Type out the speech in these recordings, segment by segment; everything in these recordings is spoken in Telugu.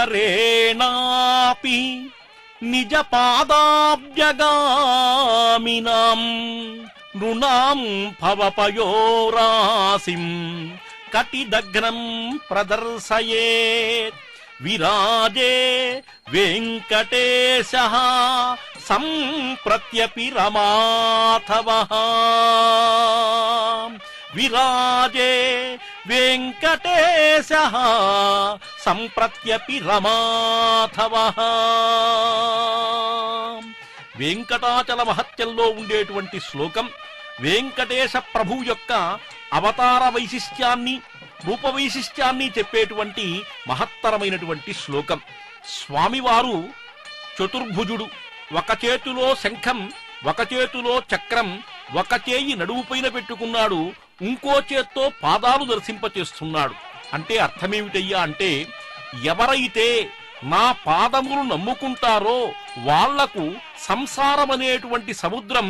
కరేణాపి నిజ పాదాబ్జగామినాం నృణాం భవపయోరాసిం కటిదగ్నం ప్రదర్శయేత్ విరాజే వెంకటేశః సంప్రత్యపి రమాధవః విరాజే వెంకటేశః సంప్రత్యపి రమాధవః. వెంకటాచల మహత్యంలో ఉండేటువంటి శ్లోకం వెంకటేశ ప్రభు యొక్క అవతార వైశిష్ట్యాన్ని రూప వైశిష్ట్యాన్ని చెప్పేటువంటి మహత్తరమైనటువంటి శ్లోకం. స్వామివారు చతుర్భుజుడు, ఒక చేతిలో శంఖం, ఒక చేతిలో చక్రం, ఒక చేయి నడుము పైన పెట్టుకున్నాడు, ఇంకో చేత్తో పాదాలు దర్శింపచేస్తున్నాడు. అంటే అర్థమేమిటయ్యా అంటే, ఎవరైతే నా పాదములు నమ్ముకుంటారో వాళ్లకు సంసారమనేటువంటి సముద్రం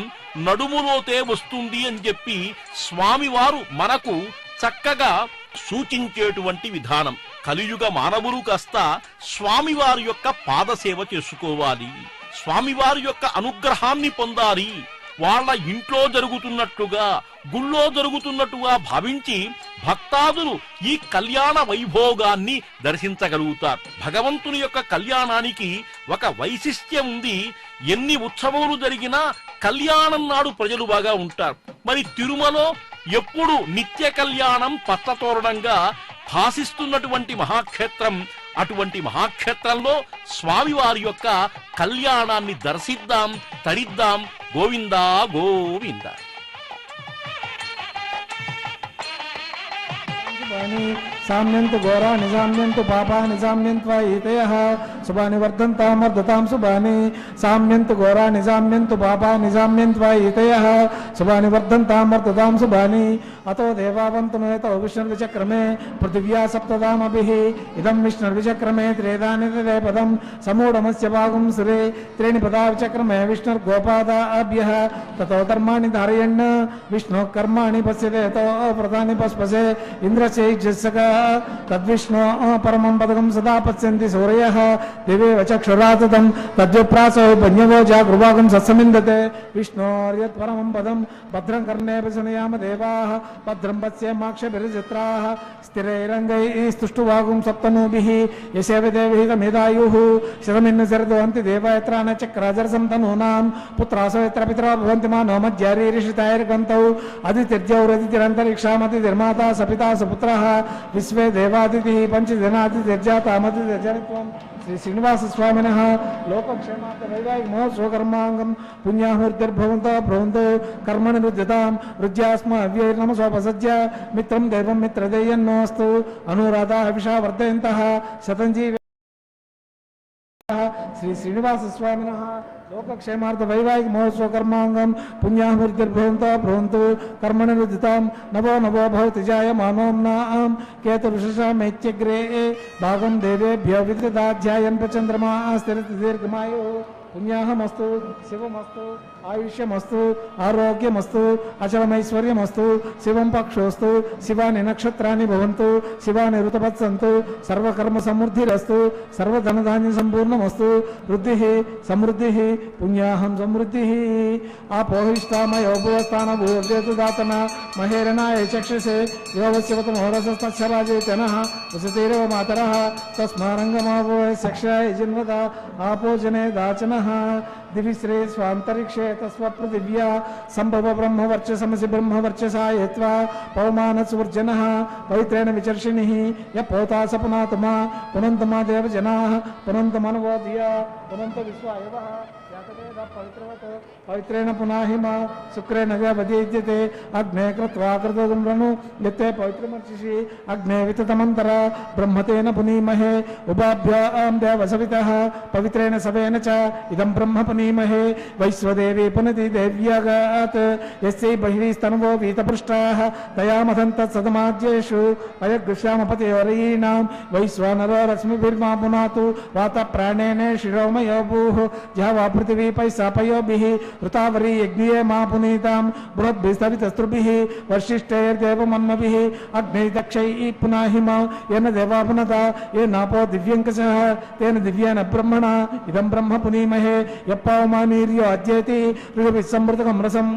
నడుములోతే వస్తుంది అని చెప్పి స్వామివారు మనకు చక్కగా సూచించేటువంటి విధానం. కలియుగ మానవులు కాస్త స్వామివారి యొక్క పాదసేవ చేసుకోవాలి, స్వామివారి యొక్క అనుగ్రహాన్ని పొందాలి. వాళ్ళ ఇంట్లో జరుగుతున్నట్టుగా గుళ్ళో జరుగుతున్నట్టుగా భావించి భక్తాదులు ఈ కళ్యాణ వైభోగాన్ని దర్శించగలుగుతారు. భగవంతుని యొక్క కళ్యాణానికి ఒక వైశిష్ట్యం ఉంది. ఎన్ని ఉత్సవాలు జరిగినా కళ్యాణం నాడు ప్రజలు బాగా ఉంటారు. మరి తిరుమలలో ఎప్పుడు నిత్య కళ్యాణం పచ్చతోరణంగా భాసిస్తున్నటువంటి మహాక్షేత్రం. అటువంటి మహాక్షేత్రంలో స్వామివారి యొక్క కళ్యాణాన్ని దర్శిద్దాం, తరిద్దాం. గోవిందా గోవింద. సామ్యంతు ఘోరా నిజామ్యంతు పాపా నిజామ్యంత్వా ఈతయః శుభాని వర్ధంతాం వర్ధతాం శుభాని. సామ్యంతు ఘోరా నిజామ్యంతు పాపా నిజామ్యంత్వా ఈతయః శుభాని వర్ధంతాం వర్ధతాం శుభాని. అతో దేవావంతమేతో విష్ణుర్విచక్రమే పృథివ్యా సప్తదామభిః ఇదం విష్ణుర్విచక్రమే త్రేదాని తదే పదం సమూఢమస్య భాగం సురే త్రీణి పదా విచక్రమే విష్ణుర్గోపాదాభ్యః తతో ధర్మాణి ధారయన్ విష్ణు కర్మాణి పశ్యతే తో ప్రధాని పస్పసే ఇంద్రచైజస్సగా తద్విష్ణు పరమం పదకం సదా పశ్యంతి సూరయః దివేవ చక్షురాతతం తద్విప్రాసో పన్యవో జాగృభాగం సత్సమిందతే విష్ణోర్యత్ పరమం పదం భద్రం కర్ణేప శృణుయామ దేవాః భద్రం పశ్యేమాక్షభిర్చిత్రాః స్థిరైరంగైః స్తుష్టువాగుం సప్తనూభిః యశేవ దేవైః మేధాయుః శతమిన్ను శరదోంతి దేవయత్రాన చక్రాజరసం తనూనాం పుత్రాసో యత్ర పితరో భవంతి మానో మధ్యారీరిషితాైర్గంతౌ అదితిర్జౌరదితిరంతరిక్షామతిర్మాతా సపితా సుపుత్రః విశ్వే దేవాదితిః పంచజనాదితిర్జాతామతిర్జనిత్వం. శ్రీ శ్రీనివాస స్వామినః లోకక్షేమార్థ వైవాహిక మహోత్సవకర్మాంగం పుణ్యాహుర్భిర్భవంతో భ్రవంతో కర్మణి రుద్యతాం రుజ్యాస్మ అవ్యైర్నమసోపసజ్య మిత్రం దైవం మిత్రదేయన్నోస్తు అనురాధా హవిషా వర్ధయంతః శతంజీవి. శ్రీ శ్రీనివాస స్వామినః లోకక్షేమార్థ వైవాహిక మహోత్సవ కర్మాంగం పుణ్యాహుర్భిర్భవంతో భ్రవంతు కర్మణి రుదితాం నవో నవో భవతి జాయమానోమ్నాం కేతుర్షసామైత్యగ్రే భాగం దేవేభ్యో విదితాధ్యాయన్ ప్రచంద్రమా స్థిరతి దీర్ఘమాయు. పుణ్యాహమస్తు శివమస్తు ఆయుష్యమస్తు ఆరోగ్యమస్తు అచలమైశ్వర్యమస్తు శివం పక్షోస్తు శివాని నక్షత్రాన్ని భవంతు శివాని ఋతవత్సంతు సర్వకర్మ సమృద్ధిరస్తు సర్వధనధాన్య సంపూర్ణమస్తు వృద్ధి సమృద్ధి పుణ్యాహం సమృద్ధి. ఆపోహిష్టామయోభువస్థాన భూర్దేతుదాతన మహేరణాయ చక్షసే యోగశివతమోరసస్తరాజేతనః వసతిరేవ మాతరః తస్మారంగమావో శక్షాయ జిన్వద ఆపోజనే దాచన దివిశ్రే స్వాంతరిక్షే తస్వపృథివ్యా సంభవ బ్రహ్మవర్చసమసి బ్రహ్మవర్చసాయత్వా పవమానసువర్జనః పవిత్రేణ విచర్షిణిః యపోతా సపునాతమా పునంతమా దేవజనాః పునంతమనవోధియా పునంత విశ్వాయవః యాతవేద పవిత్రవత్ పవిత్రేణ పునాహిమ శుక్రేణ వ్యవదీజ్యతే అగ్నే కృత్వా కృతోగుమ్రను యత్తే పవిత్రమర్చిషి అగ్నే వితతమంతర బ్రహ్మతేన పునీమహే ఉభాభ్యాం దేవసవితః పవిత్రేణ సవేన చ इदं ब्रह्म पुनीमहे वैश्वदेवी पुनति देव्यागात् यस्यै बहिस्तनुवो वीतपृष्टाः तया मदन्तत्सदमाद्येषु अयगृश्यामपतिवरीणां वैश्वानरो रश्मिभिर्मा पुनातु वातप्राणेन शिरोमयो भूः जहवा पृथिवी पैसापयोभिः ऋतावरी यज्ञे मा पुनीतां बृहद्भिस्तवितस्त्रुभिः वर्षिष्ठैर्देवमन्मभिः अग्निदक्षैः पुनाहिमा येन देवा पुनता ये नापो दिव्यङ्कषः तेन दिव्येन ब्रह्मणा इदं ब्रह्म पुनीमहे यप्पावमानीर्यो अद्येति ऋषभिस्संवृतकं रसं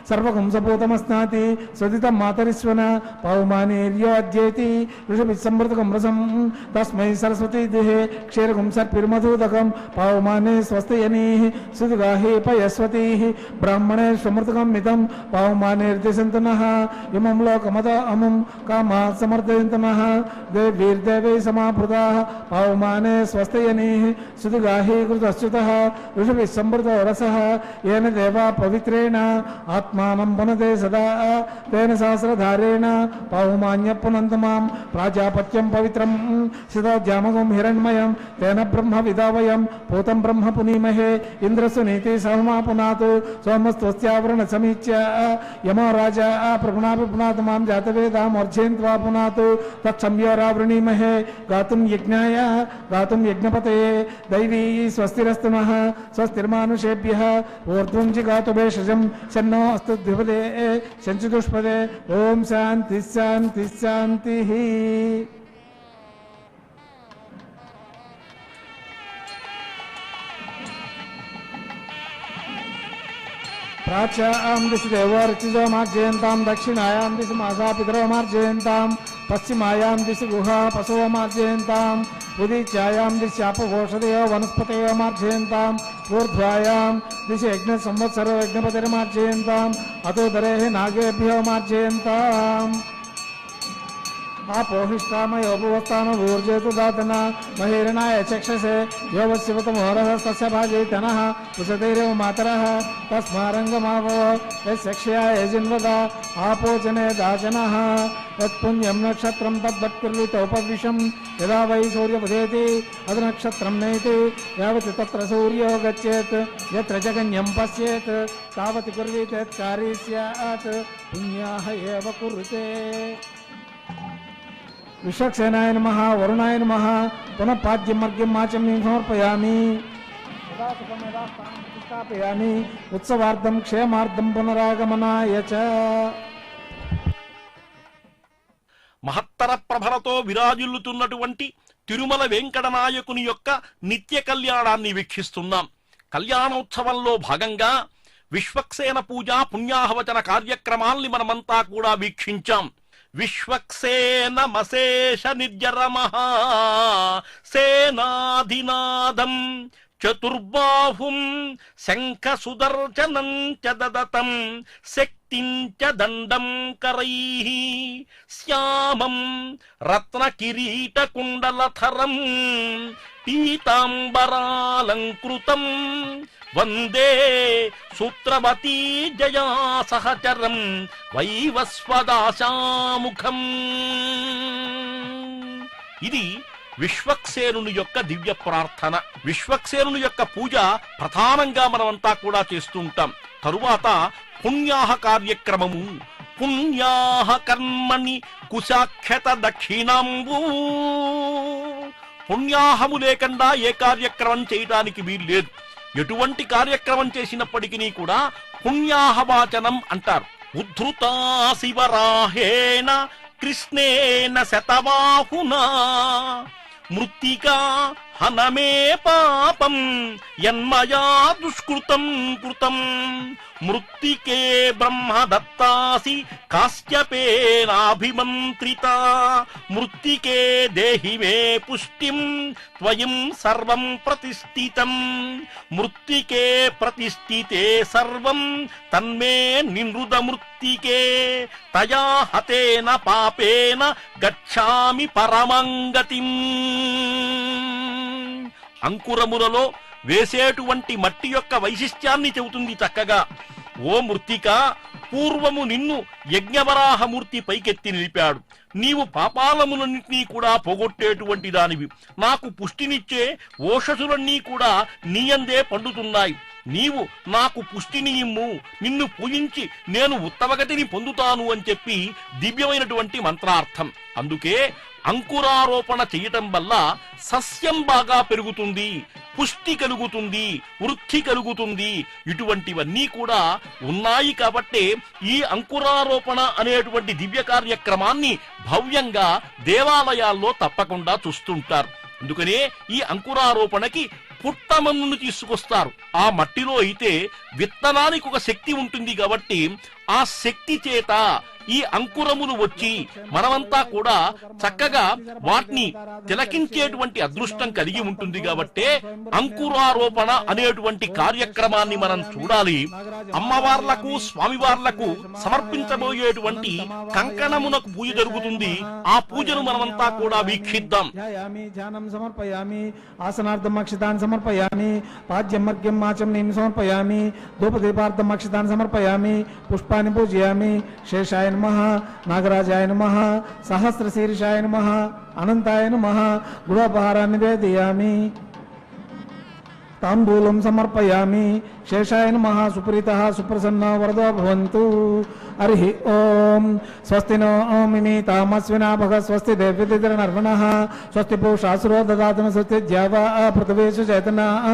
सर्वकं सपूतमस्नाति स्वदितं मातरिस्वन पावमानीर्यो अद्येति ऋषभिस्संवृतकं रसं तस्मै सरस्वती देहे क्षीरकं सर्पिर्मधुदकं पावमाने स्वस्तियनीः सुदुगाहि पयस्वतीः ब्राह्मणे स्वमृतकं मितं पावमानेर्दिशन्तु नः इमं लोकमद अमुं कामाः समर्दयन्तु नः देवीर्देवै समाभृताः पावमाने स्वस्तियनीः सुदुगाहि कृतश्च्युतः ऋषभिः संवृतो रसः येन देवा पवित्रेण आत्मानं पुनते सदा तेन सहस्रधारेण पावमान्य पुनन्तु मां प्राजापत्यं पवित्रं सितोद्यामगं हिरण्मयं तेन ब्रह्म विदावयं पूतं ब्रह्म पुनीमहे इन्द्रसुनीति सहमा पुनातु सोमस्त्वस्यावरण समीच्य यमो राजा प्रगुणापि पुनातु मां जातवेदामर्झयन्त्वा पुनातु तत्संयोरावृणीमहे गातुं यज्ञाय गातुं यज्ञपतये दैवी स्वस्तिरस्तु नः स्वस्तिर्मानुषेभ्यः ऊर्ध्वं जिगातु भेषजं शन्नो अस्तु द्विपदे शञ्चतुष्पदे ॐ शान्तिः शान्तिः शान्तिः प्राच्यां दिशि देवो ऋचिजो मार्जयन्तां दक्षिणायां दिशि मासा पितरो मार्जयन्तां पश्चिमायां दिशि गुहा पशवो मार्जयन्ताम् उदीच्यायां दिशि अपघोषदयो वनस्पतयो मार्जयन्ताम् ऊर्ध्वायां दिशि यज्ञसंवत्सरो यज्ञपतिर्मार्जयन्ताम् अतोदरेः नागेभ्यो मार्जयन्ताम् आपोहिष्टामयो भुवस्थानभूर्जेतु दातना महेरणाय चक्षसे यो वस्यवतमोरहस्तस्य भाजयितनः कुशतैरेव मातरः तस्मारङ्गमावो यस्यक्षयाय जिन्वदा आपोचने दाचनः यत्पुण्यं नक्षत्रं तद्वत्कुर्वितोपविशं यदा वै सूर्यमुदेति अधनक्षत्रं नैति यावत् तत्र सूर्यो गच्छेत् यत्र जगन्यं पश्येत् तावत् कुर्वीत यत्कारी स्यात् पुण्याः एव कुरुते विश्वक्सेनाय नमः वरुणाय नमः पुनः पाद्यं मर्घ्यं माचम्यं समर्पयामि यदा सुखं यदा स्थानं प्रतिष्ठापयामि उत्सवार्थं क्षेमार्थं पुनरागमनाय च మహత్తర ప్రభలతో విరాజిల్లుతున్నటువంటి తిరుమల వెంకటనాయకుని యొక్క నిత్య కళ్యాణాన్ని వీక్షిస్తున్నాం. కళ్యాణోత్సవంలో భాగంగా విశ్వక్సేన పూజ పుణ్యాహవచన కార్యక్రమాల్ని మనమంతా కూడా వీక్షించాం. విశ్వక్సేనమశేష నిర్జరమహా సేనాధినాదం చతుర్బాహుం శంఖ సుదర్శనం చ దదతం శక్తిం చ దండం కరైః శ్యామం రత్న కిరీట కుండలధరం పీతాంబరాలంకృతం వందే సూత్రవతీ జయా సహచరం వైవస్వదాశాముఖం. ఇది విశ్వక్సేనుని యొక్క దివ్య ప్రార్థన. విశ్వక్సేనుని యొక్క పూజ ప్రధానంగా మనమంతా కూడా చేస్తుంటాం. తరువాత పుణ్యాహ కార్యక్రమము. పుణ్యాహ కర్మణి కుశాఖ్యత దక్షిణాంబు. పుణ్యాహము లేకుండా ఏ కార్యక్రమం చేయటానికి వీల్లేదు. ఎటువంటి కార్యక్రమం చేసినప్పటికీ కూడా పుణ్యాహవాచనం అంటారు. ఉద్ధృతా శివరాహేణ కృష్ణేన శతబాహునా మృత్తికా హనమే పాపం యన్మయా దుష్కృతం కృతం మృత్తికే బ్రహ్మదత్తాసి కాశ్యపేనాభిమంత్రిత మృత్తికే దేహి మే పుష్టిం త్వయం సర్వం ప్రతిష్ఠితం మృత్తికే ప్రతిష్ఠితే సర్వం తన్మే నినృద మృత్తికే తయా హతేన పాపేన గచ్ఛామి పరమంగతిం. అంకురములలో వేసేటువంటి మట్టి యొక్క వైశిష్ట్యాన్ని చెబుతుంది చక్కగా. ఓ మృత్తిక, పూర్వము నిన్ను యజ్ఞవరాహమూర్తి పైకెత్తి నిలిపాడు. నీవు పాపాలములన్నింటినీ కూడా పోగొట్టేటువంటి దానివి. నాకు పుష్టినిచ్చే ఓషసులన్నీ కూడా నీయందే పండుతున్నాయి. నీవు నాకు పుష్టిని ఇమ్ము, నిన్ను పూజించి నేను ఉత్తమగతిని పొందుతాను అని చెప్పి దివ్యమైనటువంటి మంత్రార్థం. అందుకే అంకురారోపణ చేయటం వల్ల సస్యం బాగా పెరుగుతుంది, పుష్టి కలుగుతుంది, వృద్ధి కలుగుతుంది. ఇటువంటివన్నీ కూడా ఉన్నాయి కాబట్టే ఈ అంకురారోపణ అనేటువంటి దివ్య కార్యక్రమాన్ని భవ్యంగా దేవాలయాల్లో తప్పకుండా చూస్తుంటారు. అందుకనే ఈ అంకురారోపణకి పుట్టమన్నును తీసుకొస్తారు. ఆ మట్టిలో అయితే విత్తనానికి ఒక శక్తి ఉంటుంది కాబట్టి ఆ శక్తి చేత ఈ అంకురములు వచ్చి మనమంతా కూడా చక్కగా వాటిని తిలకించేటువంటి అదృష్టం కలిగి ఉంటుంది. కాబట్టే అంకురారోపణ అనేటువంటి కార్యక్రమాన్ని మనం చూడాలి. అమ్మవార్లకు స్వామివార్లకు సమర్పించబోయేటువంటి కంకణమునకు పూజ జరుగుతుంది. ఆ పూజను మనమంతా కూడా వీక్షిద్దాం. ధ్యానం సమర్పయామి, ఆసనార్థం అక్షతాన్ సమర్పయామి, పాద్యం మర్గ్యం మాచమ్నీం సమర్పయామి, ధూపదీపార్థం అక్షతాన్ సమర్పయామి, పుష్పాన్ని పూజయామి. శేషాయ నమః, నాగరాజాయ నమః, సహస్రశీర్షాయ నమః, అనంతాయ నమః. గృహోపహారాన్ని నివేదయామి, తాంబూలం సమర్పయామి. శేషాయ నమః. సుప్రీతః సుప్రసన్నో వరదో భవంతు. హరి ఓం. స్వస్తి నో మిమీతామస్వినా భగ, స్వస్తి దేవ్యతిర్నర్వణః, స్వస్తి పూషాసురో దదాతున, స్వస్తి ద్యావా పృథివీషు చైతన్యః,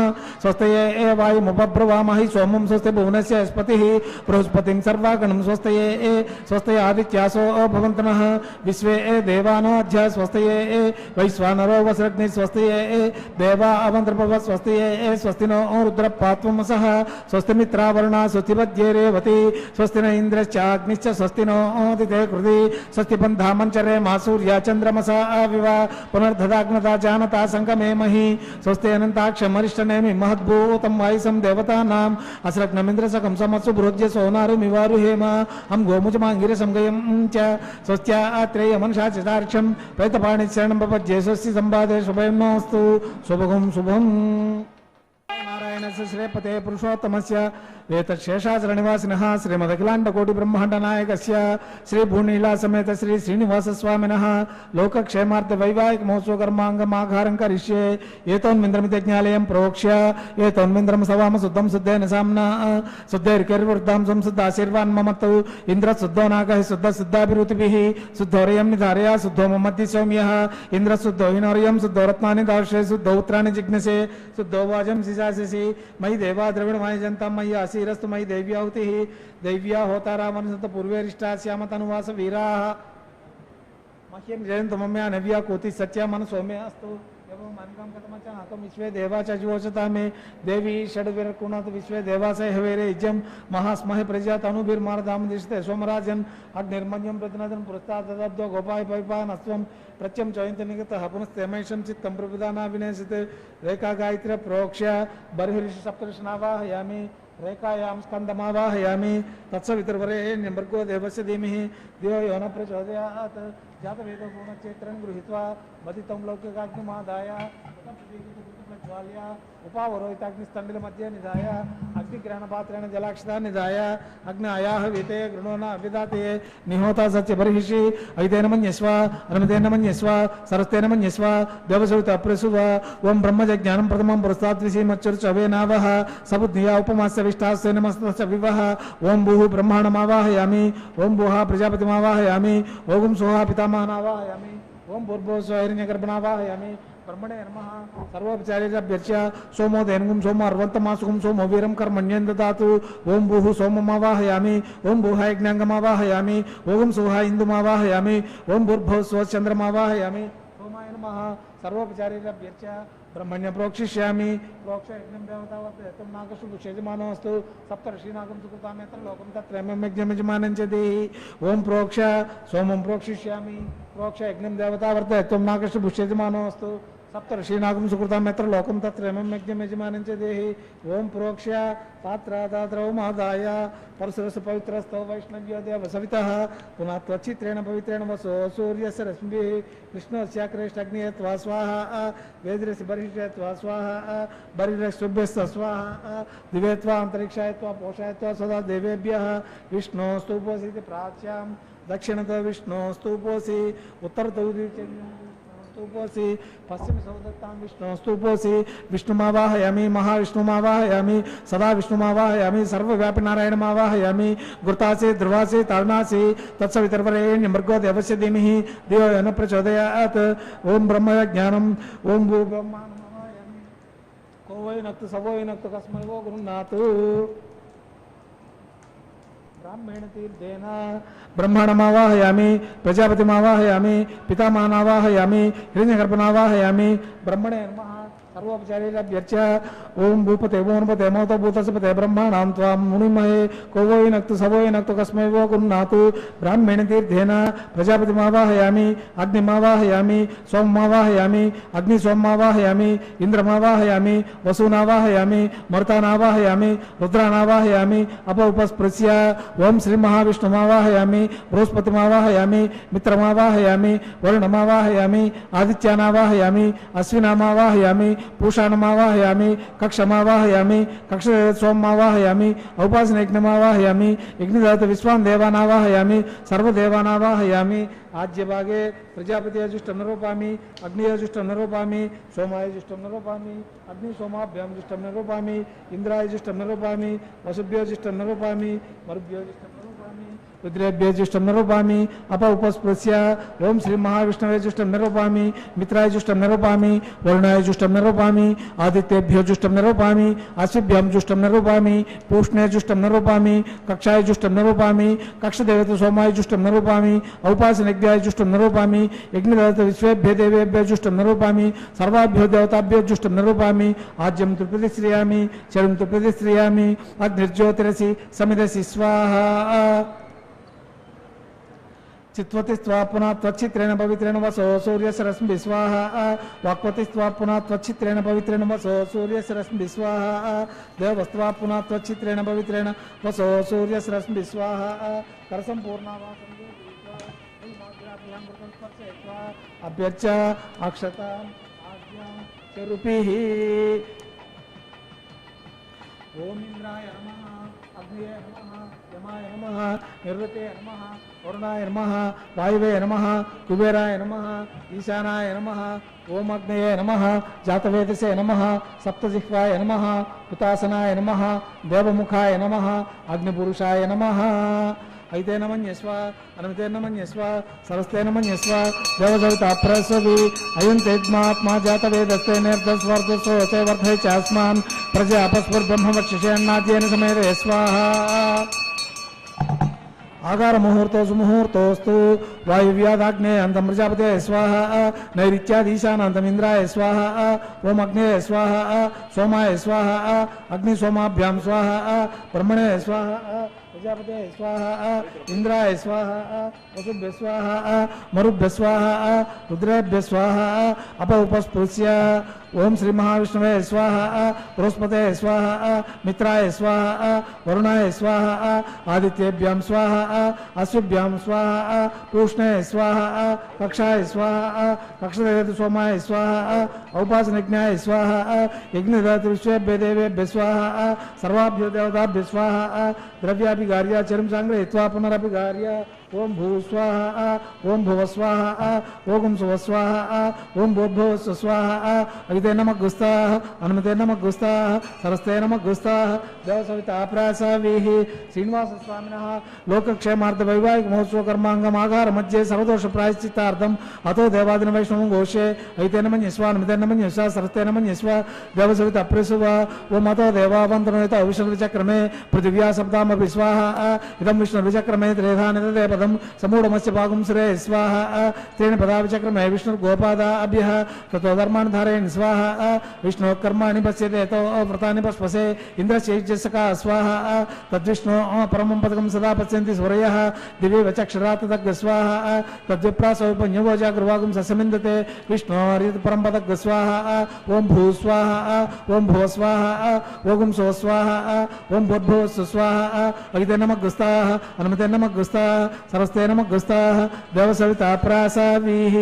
స్వస్తి ఏ వాయుముపబ్రవామహి సోమం, స్వస్తి భువనస్య యస్పతిః బృహస్పతిం సర్వాగణం, స్వస్తి ఏ స్వస్తి ఆదిత్యాసో భవంతనః, విశ్వే దేవానో అధ్యా, స్వస్తి ఏ వైశ్వానరో వస్రగ్ని, స్వస్తి ఏ దేవా అవంతర్భవ, స్వస్తి ఏ స్వస్తి నో రుద్రపాత్వమసః, స్వస్తి మిత్రావరుణ, స్వస్తి పద్యే రేవతి, స్వస్తి న ఇంద్రశ్చాగ్నిశ్చ, స్వస్తి నో దితే కృతి, స్వస్తి బంధామంచరే మా సూర్య చంద్రమసా వివ, పునర్ధదాగ్నతా జానతా సంగమే మహి, స్వస్తి అనంతాక్షమరిష్టనేమి మహద్భూతం వాయుసం దేవతానాం, అస్రగ్నమింద్రసకం సమత్సు బృహజ్య సోనారు మివారు హేమ, హం గోముజమాంగిరసం గయం చ, స్వస్త్యాత్రేయ మనషా చితార్క్షం ప్రేతపాణి శరణం పపజ్యే, స్వస్తి సంపాదే శుభయం నోస్తు. శుభం శుభం. నారాయణస్య శ్రేపతే పురుషోత్తమస్య వేతశేషాచల నివాసినః శ్రీమదఖిలాండ కోటి బ్రహ్మాండ నాయకస్య శ్రీ భూనీలా సమేత శ్రీ శ్రీనివాస స్వామినః లోకక్షేమార్థ వైవాహిక మహోత్సవ కర్మాంగమాఘారం కరిష్యే. ఏతోన్మింద్రమితి జ్ఞాలయం ప్రోక్ష్య, ఏతోన్మింద్రం సవామ శుద్ధం శుద్ధేన సామ్నా, శుద్ధైర్కైర్వృద్ధాం సంశుద్ధాశీర్వాన్ మమత్తు, ఇంద్ర శుద్ధో నాగః శుద్ధ శుద్ధాభిరుతిభిః, శుద్ధోరయం నిధారయ శుద్ధో మమద్ది సౌమ్యః, ఇంద్ర శుద్ధో హినోరయం శుద్ధో రత్నాని దార్శే, శుద్ధో ఉత్రాణి జిజ్ఞసే, శుద్ధో వాజం శిశాసి, మయి దేవా ద్రవిణమయ జంతం మయి ఆశీరస్తు, మయి దైవ్యాహుతి, దైవ్యా హోతారామనుసత పూర్వేరిష్టా శ్యామ తనువాస వీరాః, మహ్యం జయంతు మమ్యా నవ్యా కోతి సత్యా మన సౌమ్య అస్తు. విశ్వే దేవాచ జీవోచతా మే దేవి షడ్విరకుణాత్, విశ్వే దేవాసయ హవేరే ఇజ్యం మహాస్మహి ప్రజా తనుభిర్మారదాం దిశతే సోమరాజన్, అగ్నిర్మన్యం ప్రతినదన్ పురస్తాదబ్దో గోపాయ పైపానస్వం, ప్రత్యం చయంత నిగత పునస్తేమైషం చిత్తం ప్రవిధానా వినేసితే. రేఖా గాయత్ర ప్రోక్ష్య బర్హిర్షి సప్తర్షనావాహయామి, రేఖాయాం స్కందమావాహయామి, తత్సవితుర్వరేణ్యం భర్గో దేవస్య ధీమహి ధియో యో న ప్రచోదయాత్. జాతవేదో గుణక్షేత్రం గృహీత్వా మదితం లౌకికాగ్నిమాదాయ జ్వాల్య ఉపావరోహితాగ్నిస్తండిల మధ్య నిధాయ, అగ్నిగ్రహణపాత్రేణ జలాక్షతా నిధాయ, అగ్ని అయాహ వీతే గృణోన అవిదాతే, నిహోతా సత్య బర్హిషి, ఐతేన మన్యస్వ, అనుమతేన మన్యస్వ, సరస్తేన మన్యస్వ, దేవసవిత అప్రసువ. ఓం బ్రహ్మజ్ఞానం ప్రథమం పురస్తాద్విషీమచ్చుర్చవేనావహ, సబుద్ధియా ఉపమాస్య విష్టాస్య నమస్తస్య వివహ. ఓం భూః బ్రహ్మాణమావాహయామి, ఓం భూః ప్రజాపతిమావాహయామి, ఓం సోహ పితామహనావాహయామి, ఓం భూర్భువః స్వః హిరణ్యగర్భనావాహయామి. బ్రహ్మణే నమః. సర్వోపచార్యభ్యర్చ్య సోమో దేనుగుం సోమో అర్వంతమాసుగుం సోమో వీరం కర్మణ్యం దదాతు. ఓం భూః సోమమావాహయామి, ఓం భూః యజ్ఞాంగమావాహయామి, ఓం సుః ఇందుమావాహయామి, ఓం భూర్భువః స్వః చంద్రమావాహయామి. సోమాయ నమః. సర్వోపచార్యభ్యర్చ్య బ్రహ్మణ్య ప్రోక్షిష్యామి. ప్రోక్ష యజ్ఞం దేవతావర్తం నాగసు భుక్షయజమానోస్తు. సప్తర్షీనాగం సుకృతామేత్ర లోకం తత్రేమం యజ్ఞమజమానం చ దేహి. ఓం ప్రోక్ష సోమం ప్రోక్షిష్యామి. ప్రోక్ష యజ్ఞం దేవతావర్తం నాగసు భుక్షయజమానోస్తు. सप्तऋषीणागं सुकृतं यत्र लोकं तत्र यमं यज्ञं यजमानं च देहि ओम प्रोक्ष्य पात्रादाद्रवमादाय परशुरस पवित्रस्तव वैष्णव्यो देव सवितः पुनः त्वचित्रेण पवित्रेण वसो सूर्यस्य रश्मिभिः कृष्णस्याग्रेष्टग्निः त्वा स्वाहा वेदिरस्य बर्हिषे त्वा स्वाहा बर्हिरस्तुभ्यस्त स्वाहा दिवे त्वा अंतरिक्षाय त्वा पोषाय त्वा सदा देवेभ्यः विष्णोस्तुपोऽसि इति प्राच्यां दक्षिणतः विष्णोस्तुपोऽसि उत्तरतः स्तूपोऽसि पश्चिम सौदत्तां विष्णुस्तूपोऽसि विष्णुमावाहयामि महाविष्णुमावाहयामि सदा विष्णुमावाहयामि सर्वव्यापी नारायणमावाहयामि गुरुतासि ध्रुवासि तारुणासि तत्सवितर्वरेण्यं भर्गो देवस्य धीमहि धियो यो न प्रचोदयात् ओम ब्रह्मज्ञानम् ओम भूब्रह्माणमावाहयामि को वै नक्तु स वै नक्तु कस्मै वो गृह्णातु ब्राह्मण तीर्थेन ब्रह्मणमावाहयामि प्रजापतिमावाहयामि पितामहनावाहयामि हिरण्यगर्भनावाहयामि ब्रह्मणे नमः सर्वोपचारेभ्यर्च्य ओम भूपते भुवनपते मौतभूतसपते ब्रह्माणां त्वां मुनिमहे को वै नक्तु स वै नक्तु कस्मै वो गृह्णातु ब्राह्मण तीर्थेन प्रजापतिमावाहयामि अग्निमावाहयामि सोममावाहयामि अग्निसोममावाहयामि इंद्रमावाहयामि वसूनावाहयामि मरुतानावाहयामि रुद्रानावाहयामि अपउपस्पृश्य ओम श्री महाविष्णुमावाहयामि बृहस्पतिमावाहयामि मित्रमावाहयामि वरुणमावाहयामि आदित्यानावाहयामि अश्विनामावाहयामि पूषाणमावाहयामि कक्षमावाहयामि कक्षसोममावाहयामि औपासनयज्ञमावाहयामि यज्ञदात विश्वान् देवानावाहयामि सर्वदेवानावाहयामि आज्यभागे प्रजापति अजुष्टं निरूपामि अग्नि अजुष्टं निरूपामि सोमाय जुष्टं निरूपामि अग्नि सोमाभ्यां जुष्टं निरूपामि इंद्राय जुष्टं निरूपामि वसुभ्यो जुष्टं निरूपामि मरुभ्यो जुष्टं निरूपामि रुद्रेभ्यो जुष्टं निरूपामि अप उपस्पृश्य ओम श्री महाविष्णवे जुष्टं निरूपामि मित्राय जुष्टं निरूपामि वरुणाय जुष्टं निरूपामि आदित्येभ्यो जुष्टं निरूपामि अश्विभ्यां जुष्टं निरूपामि पूष्णे जुष्टं निरूपामि कक्षाय जुष्टं निरूपामि कक्षदेवत सोमाय जुष्टं निरूपामि औपासनयज्ञाय जुष्टं निरूपामि यज्ञदेवत विश्वेभ्यो देवेभ्यो जुष्टं निरूपामि सर्वाभ्यो देवताभ्यो जुष्टं निरूपामि आज्यं तु प्रतिश्रियामि चरं तु प्रतिश्रियामि अग्निर्ज्योतिरसि समिदसि स्वाहा चित्वति स्वा पुनः त्वचित्रेण पवित्रेण वसो सूर्यस्य रश्मिभिः स्वाहा वाक्पति स्वा पुनः त्वचित्रेण पवित्रेण वसो सूर्यस्य रश्मिभिः स्वाहा देवस्त्वा पुनः त्वचित्रेण पवित्रेण वसो सूर्यस्य रश्मिभिः स्वाहा करसम्पूर्णावासं अभ्यर्च अक्षताम् आज्ञां चरुपिः ओम इंद्राय नमः अग्नये नमः यमाय नमः निवृते नमः वरुणाय नमः वायुवे नमः कुबेराय नमः ईशानाय नमः ओम अग्नये नमः जातवेदसे नमः सप्तजिह्वाय नमः हुतासनाय नमः देवमुखाय नमः अग्निपुरुषाय नमः ऐतेन मन्यस्व अनमितेन मन्यस्व सरस्तेन मन्यस्व देवसविता प्रसवि अयं तेज्मात्मा जातवेदस्ते निर्दस्वर्धसोते वर्धय चास्मान् प्रजा अपस्फुर्ब्रह्मवक्षिषेन्नाद्येन समेरे स्वाहा आगार मुहूर्तो सुमुहूर्तोस्तु वायुव्यादाग्ने अंतम प्रजापते स्वाहा नैऋत्यादीशानान्तम इंद्राय स्वाहा ओम अग्ने स्वाहा सोमाय स्वाहा अग्नि सोमाभ्यां स्वाहा ब्रह्मणे स्वाहा प्रजापते स्वाहा इंद्राय स्वाहा वसुभ्य स्वाहा मरुभ्य स्वाहा रुद्रेभ्य स्वाहा अप उपस्पृश्य ओम श्री महाविष्णवे स्वाहा बृहस्पते स्वाहा मित्राय स्वाहा वरुणाय स्वाहा आदित्येभ्यां स्वाहा अश्विभ्यां स्वाहा पूष्णे स्वाहा कक्षाय स्वाहा कक्षदेवत सोमाय स्वाहा औपासनयज्ञाय स्वाहा यज्ञदत्त विश्वेभ्यो देवेभ्यो स्वाहा सर्वाभ्यो देवताभ्यो स्वाहा द्रव्याभिगार्य चरम संग्रहीत्वा पुनरभिगार्य ओम भू स्वाहा ओम भुव स्वाहा ओम सुव स्वाहा ओम भूर्भुव स्वाहा अगिते नमः गुस्ताः अनुमते नमः गुस्ताः सरस्ते नमः गुस्ताः देवसविता प्रासविः श्रीनिवास स्वामिनः लोकक्षेमार्थ वैवाहिक महोत्सव कर्मांगम आगार मध्ये सर्वदोष प्रायश्चित्तार्थम अतो देवादिन वैष्णव घोषे अगिते नमः न्यस्वा अनुमते नमः न्यस्वा सरस्ते नमः न्यस्वा देवसविता प्रसुव ओम अतो देवावन्तनोत विष्णुचक्रमे पृथिव्या सप्तामपि स्वाहा इदं विष्णुचक्रमे त्रेधानिदेव पदम समूढ़मस्य भागं सुरे स्वाहा तेन पदाभिचक्रमे विष्णुर्गोपादाभ्यः ततो धर्मान् धारयन् स्वाहा विष्णोः कर्माणि पश्यते तो व्रतानि पश्पसे इन्द्रश्चैजसका स्वाहा तद्विष्णो परमं पदकं सदा पश्यन्ति सूरयः दिव्ये वचक्षरा तदग् स्वाहा तद्विप्रासो पुण्यभोजाग्रवागं ससमिन्दते विष्णोरित परम पदग् स्वाहा ओम भू स्वाहा ओम भुव स्वाहा ओम सो स्वाहा ओम भूर्भुव स्वाहा अगिते नमः गुस्ताः अनुमते नमः गुस्ताः सरस्ते नमः गुस्ताः देवसविता प्रासावीः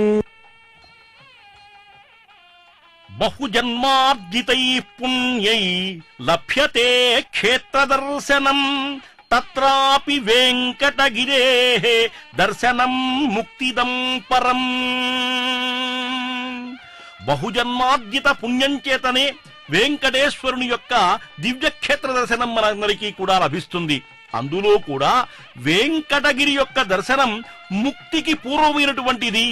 बहुजन्मार्जितै पुण्यै लभ्यते क्षेत्रदर्शनम् तत्रापि वेङ्कटगिरेः दर्शनं मुक्तिदं परम् బహుజన్మార్జిత పుణ్యం చేతనే వెంకటేశ్వరుని యొక్క దివ్యక్షేత్ర దర్శనం మనందరికీ కూడా లభిస్తుంది. అందులో కూడా వెంకటగిరి యొక్క దర్శనం ముక్తికి పూర్వమైనటువంటిది.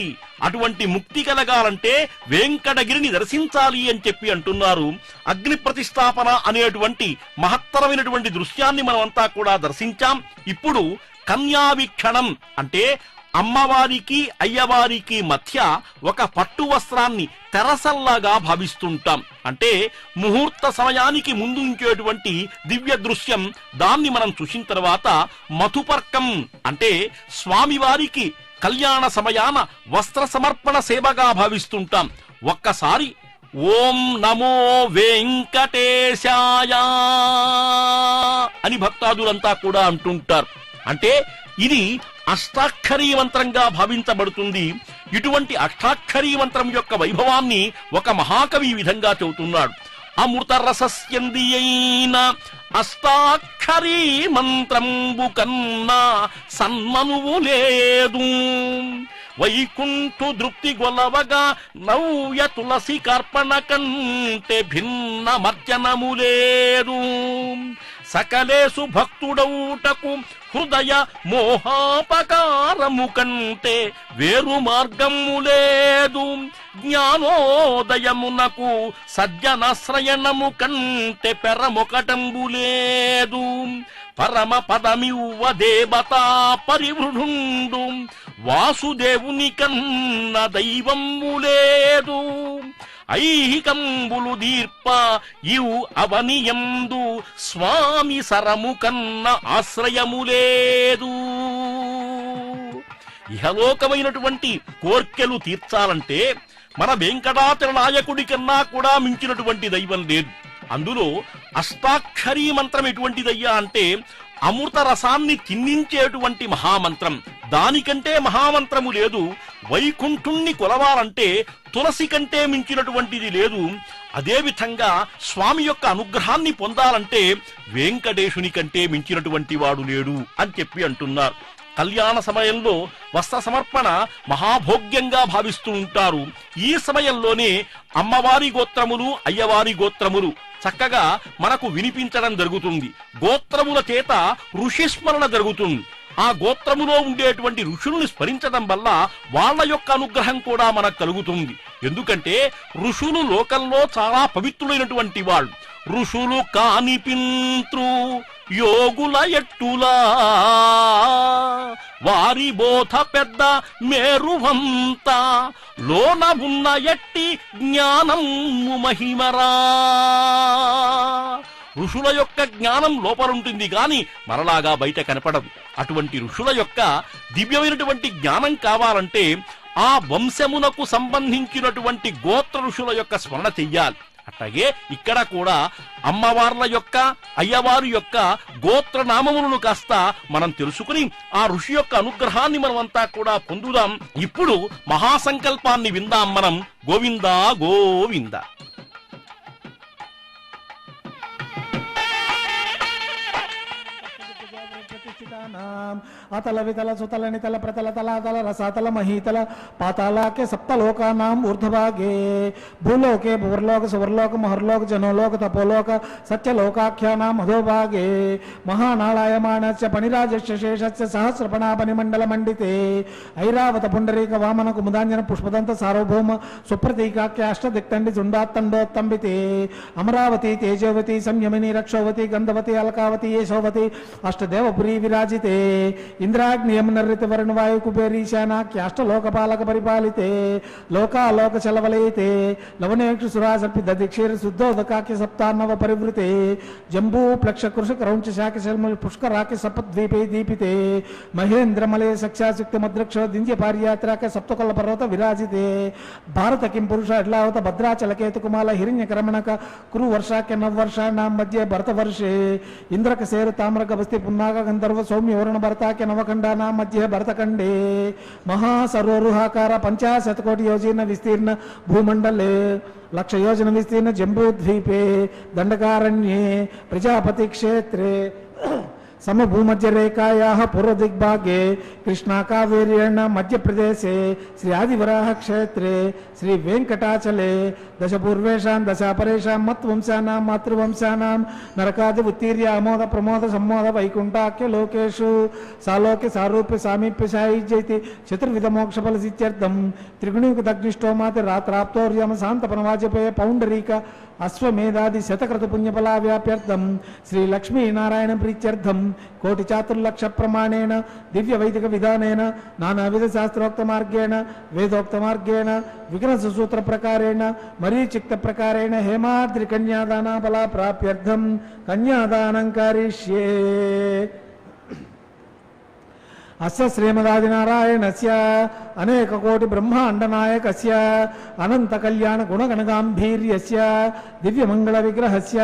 అటువంటి ముక్తి కలగాలంటే వెంకటగిరిని దర్శించాలి అని చెప్పి అంటున్నారు. అగ్ని ప్రతిష్టాపన అనేటువంటి మహత్తరమైనటువంటి దృశ్యాన్ని మనమంతా కూడా దర్శించాం. ఇప్పుడు కన్యావీక్షణం అంటే అమ్మవారికి అయ్యవారికి మధ్య ఒక పట్టు వస్త్రాన్ని తెరసల్లాగా భావిస్తుంటాం. అంటే ముహూర్త సమయానికి ముందుంచేటువంటి దివ్య దృశ్యం. దాన్ని మనం చూసిన తర్వాత మధుపర్కం అంటే స్వామివారికి కళ్యాణ సమయాన వస్త్ర సమర్పణ సేవగా భావిస్తుంటాం. ఒక్కసారి ఓం నమో వెంకటేశాయ అని భక్తాదులంతా కూడా అంటుంటారు. అంటే ఇది అష్టాక్షరీ మంత్రంగా భావించబడుతుంది. ఇటువంటి అష్టాక్షరీ మంత్రం యొక్క వైభవాన్ని ఒక మహాకవి విధంగా చెబుతున్నాడు. అమృత రసస్యందియైన అష్టాక్షరీ మంత్రంబు కన్నా సన్మనువు లేదు. వైకుంఠు దృప్తి గొలవగా నవ్య తులసి కార్పణ కంటే భిన్న మర్జనము లేదు. సకలేసు భక్తుడౌటకు హృదయ మోహాపకారము కంటే వేరు మార్గము లేదు. జ్ఞానోదయమునకు సజ్జనాశ్రయణము కంటే పెరమొకటంబు లేదు. పరమ పదమివ్వ దేవతా పరివృఢుండు వాసుదేవుని కన్న దైవము లేదు. ఐహికంబులు దీర్ప ఇవు అవనియందు స్వామి సరము కన్న ఆశ్రయము లేదు. ఇహలోకమైనటువంటి కోర్కెలు తీర్చాలంటే మన వెంకటాచల నాయకుడి కన్నా కూడా మించినటువంటి దైవం లేదు. అందులో అష్టాక్షరీ మంత్రం ఎటువంటిదయ్యా అంటే అమృత రసాన్ని తిన్నించేటువంటి మహామంత్రం. దానికంటే మహామంత్రము లేదు. వైకుంఠుణ్ణి కొలవాలంటే తులసి కంటే మించినటువంటిది లేదు. అదేవిధంగా స్వామి యొక్క అనుగ్రహాన్ని పొందాలంటే వెంకటేశుని కంటే మించినటువంటి వాడు లేడు అని చెప్పి అంటున్నారు. కళ్యాణ సమయంలో వస్త్ర సమర్పణ మహాభోగ్యంగా భావిస్తూ ఉంటారు. ఈ సమయంలోనే అమ్మవారి గోత్రములు అయ్యవారి గోత్రములు చక్కగా మనకు వినిపించడం జరుగుతుంది. గోత్రముల చేత ఋషిస్మరణ జరుగుతుంది. ఆ గోత్రములో ఉండేటువంటి ఋషులను స్మరించడం వల్ల వాళ్ళ యొక్క అనుగ్రహం కూడా మనకు కలుగుతుంది. ఎందుకంటే ఋషులు లోకంలో చాలా పవిత్రులైనటువంటి వాళ్ళు. ఋషులు కానిపింత్రు యోగుల ఎట్టులా వారి బోధ పెద్ద మేరువంత లోన ఉన్న ఎట్టి జ్ఞానము మహిమరా. ఋషుల యొక్క జ్ఞానం లోపలుంటుంది గాని మరలాగా బయట కనపడదు. అటువంటి ఋషుల యొక్క దివ్యమైనటువంటి జ్ఞానం కావాలంటే ఆ వంశమునకు సంబంధించినటువంటి గోత్ర ఋషుల యొక్క స్మరణ చెయ్యాలి. అట్లాగే ఇక్కడ కూడా అమ్మవార్ల యొక్క అయ్యవారి యొక్క గోత్ర నామములను కాస్త మనం తెలుసుకుని ఆ ఋషి యొక్క అనుగ్రహాన్ని మనమంతా కూడా పొందుదాం. ఇప్పుడు మహాసంకల్పాన్ని విందాం మనం. గోవిందా గోవింద. అతల వితల సుతల నితల ప్రతల తలాతల రసాతల మహీతల పాతాళాకే సప్తలోకానాం ఊర్ధ్వభాగే భూలోకే భూర్లోక సువర్లోక మహర్లోక జనోలోక తపోలోక సత్యలోకాఖ్యానాం అధోభాగే మహానాళాయమానస్య పణిరాజస్య శేషస్య సహస్రపణాపని మండల మండితే ఐరావత పుండరీక వామన కుముదాంజన పుష్పదంత సార్వభౌమ సుప్రతీకాఖ్య అష్టదిక్తండి చుండాత్తండోత్తంబితే అమరావతి తేజోవతి సంయమిని రక్షోవతి గంధవతి అల్కావతి యశోవతి అష్టదేవపురీ విరాజి విరాజితే ఇంద్రాగ్నియమునర్రిత వరుణవాయు కుబేరీశానాఖ్యాష్టలోకపాలక పరిపాలితే లోకాలోక చలవలయితే లవనేక్షు సురాసర్పి దధిక్షీర శుద్ధోదకాఖ్య సప్తాన్నవ పరివృతే జంబూ ప్లక్ష కృష క్రౌంచ శాఖ శల్మ పుష్కరాఖ్య సపద్వీపే దీపితే మహేంద్రమలే సఖ్యాశక్తి మద్రక్ష దింద్య పార్యాత్రాక సప్తకొల్ల పర్వత విరాజితే భారత కిం పురుష అడ్లావత భద్రాచల కేతుకుమాల హిరణ్యకరమణక కురు వర్షాఖ్య నవవర్షాణాం మధ్య భరతవర్షే ఇంద్రక సేరు తామ్రక బస్తి పున్నాగ గంధర్వ సౌమ్య వరుణ భరతాఖ్య నవఖండానాం మధ్య భరతఖండే మహాసర్వరుహాకార 50 కోటి యోజన విస్తీర్ణ భూమండలే 1,00,000 యోజన విస్తీర్ణ జంబూద్వీపే దండకారణ్యే ప్రజాపతి క్షేత్రే समभूमध्यरेखायाः पूर्वदिग्भागे कृष्णाकावेर्येण मध्यप्रदेशे श्री आदिवराह क्षेत्रे श्री वेंकटाचले दशपूर्वेषां दशापरेषां मत्वंशानां मातृवंशानां नरकादि उत्तीर्य अमोद प्रमोद सम्मोद वैकुण्ठाख्य लोकेषु सालोक्य सारूप्य सामीप्य सायुज्यैति चतुर्विधमोक्षफलसिद्ध्यर्थं त्रिगुणियुक्तग्निष्टोमाति रात्राप्तोर्यम शान्तपनवाजपेय पौण्डरीक अश्वमेधादि शतकृत पुण्यफलाव्याप्यर्थं श्री लक्ष्मी नारायण प्रीत्यर्थं कोटि चातुर्लक्ष प्रमाणेन दिव्य वैदिक विधानेन नानाविध शास्त्रोक्त मार्गेण वेदोक्त मार्गेण विग्रह सूत्र प्रकारेण मरीचिक्त प्रकारेण हेमाद्रि कन्यादान फला प्राप्यर्थं कन्यादानं करिष्ये अस्य श्रीमदादिनारायणस्य अनेक कोटि ब्रह्मांड नायकस्य अनंत कल्याण गुणगणगांभीर्यस्य दिव्य मंगल विग्रहस्य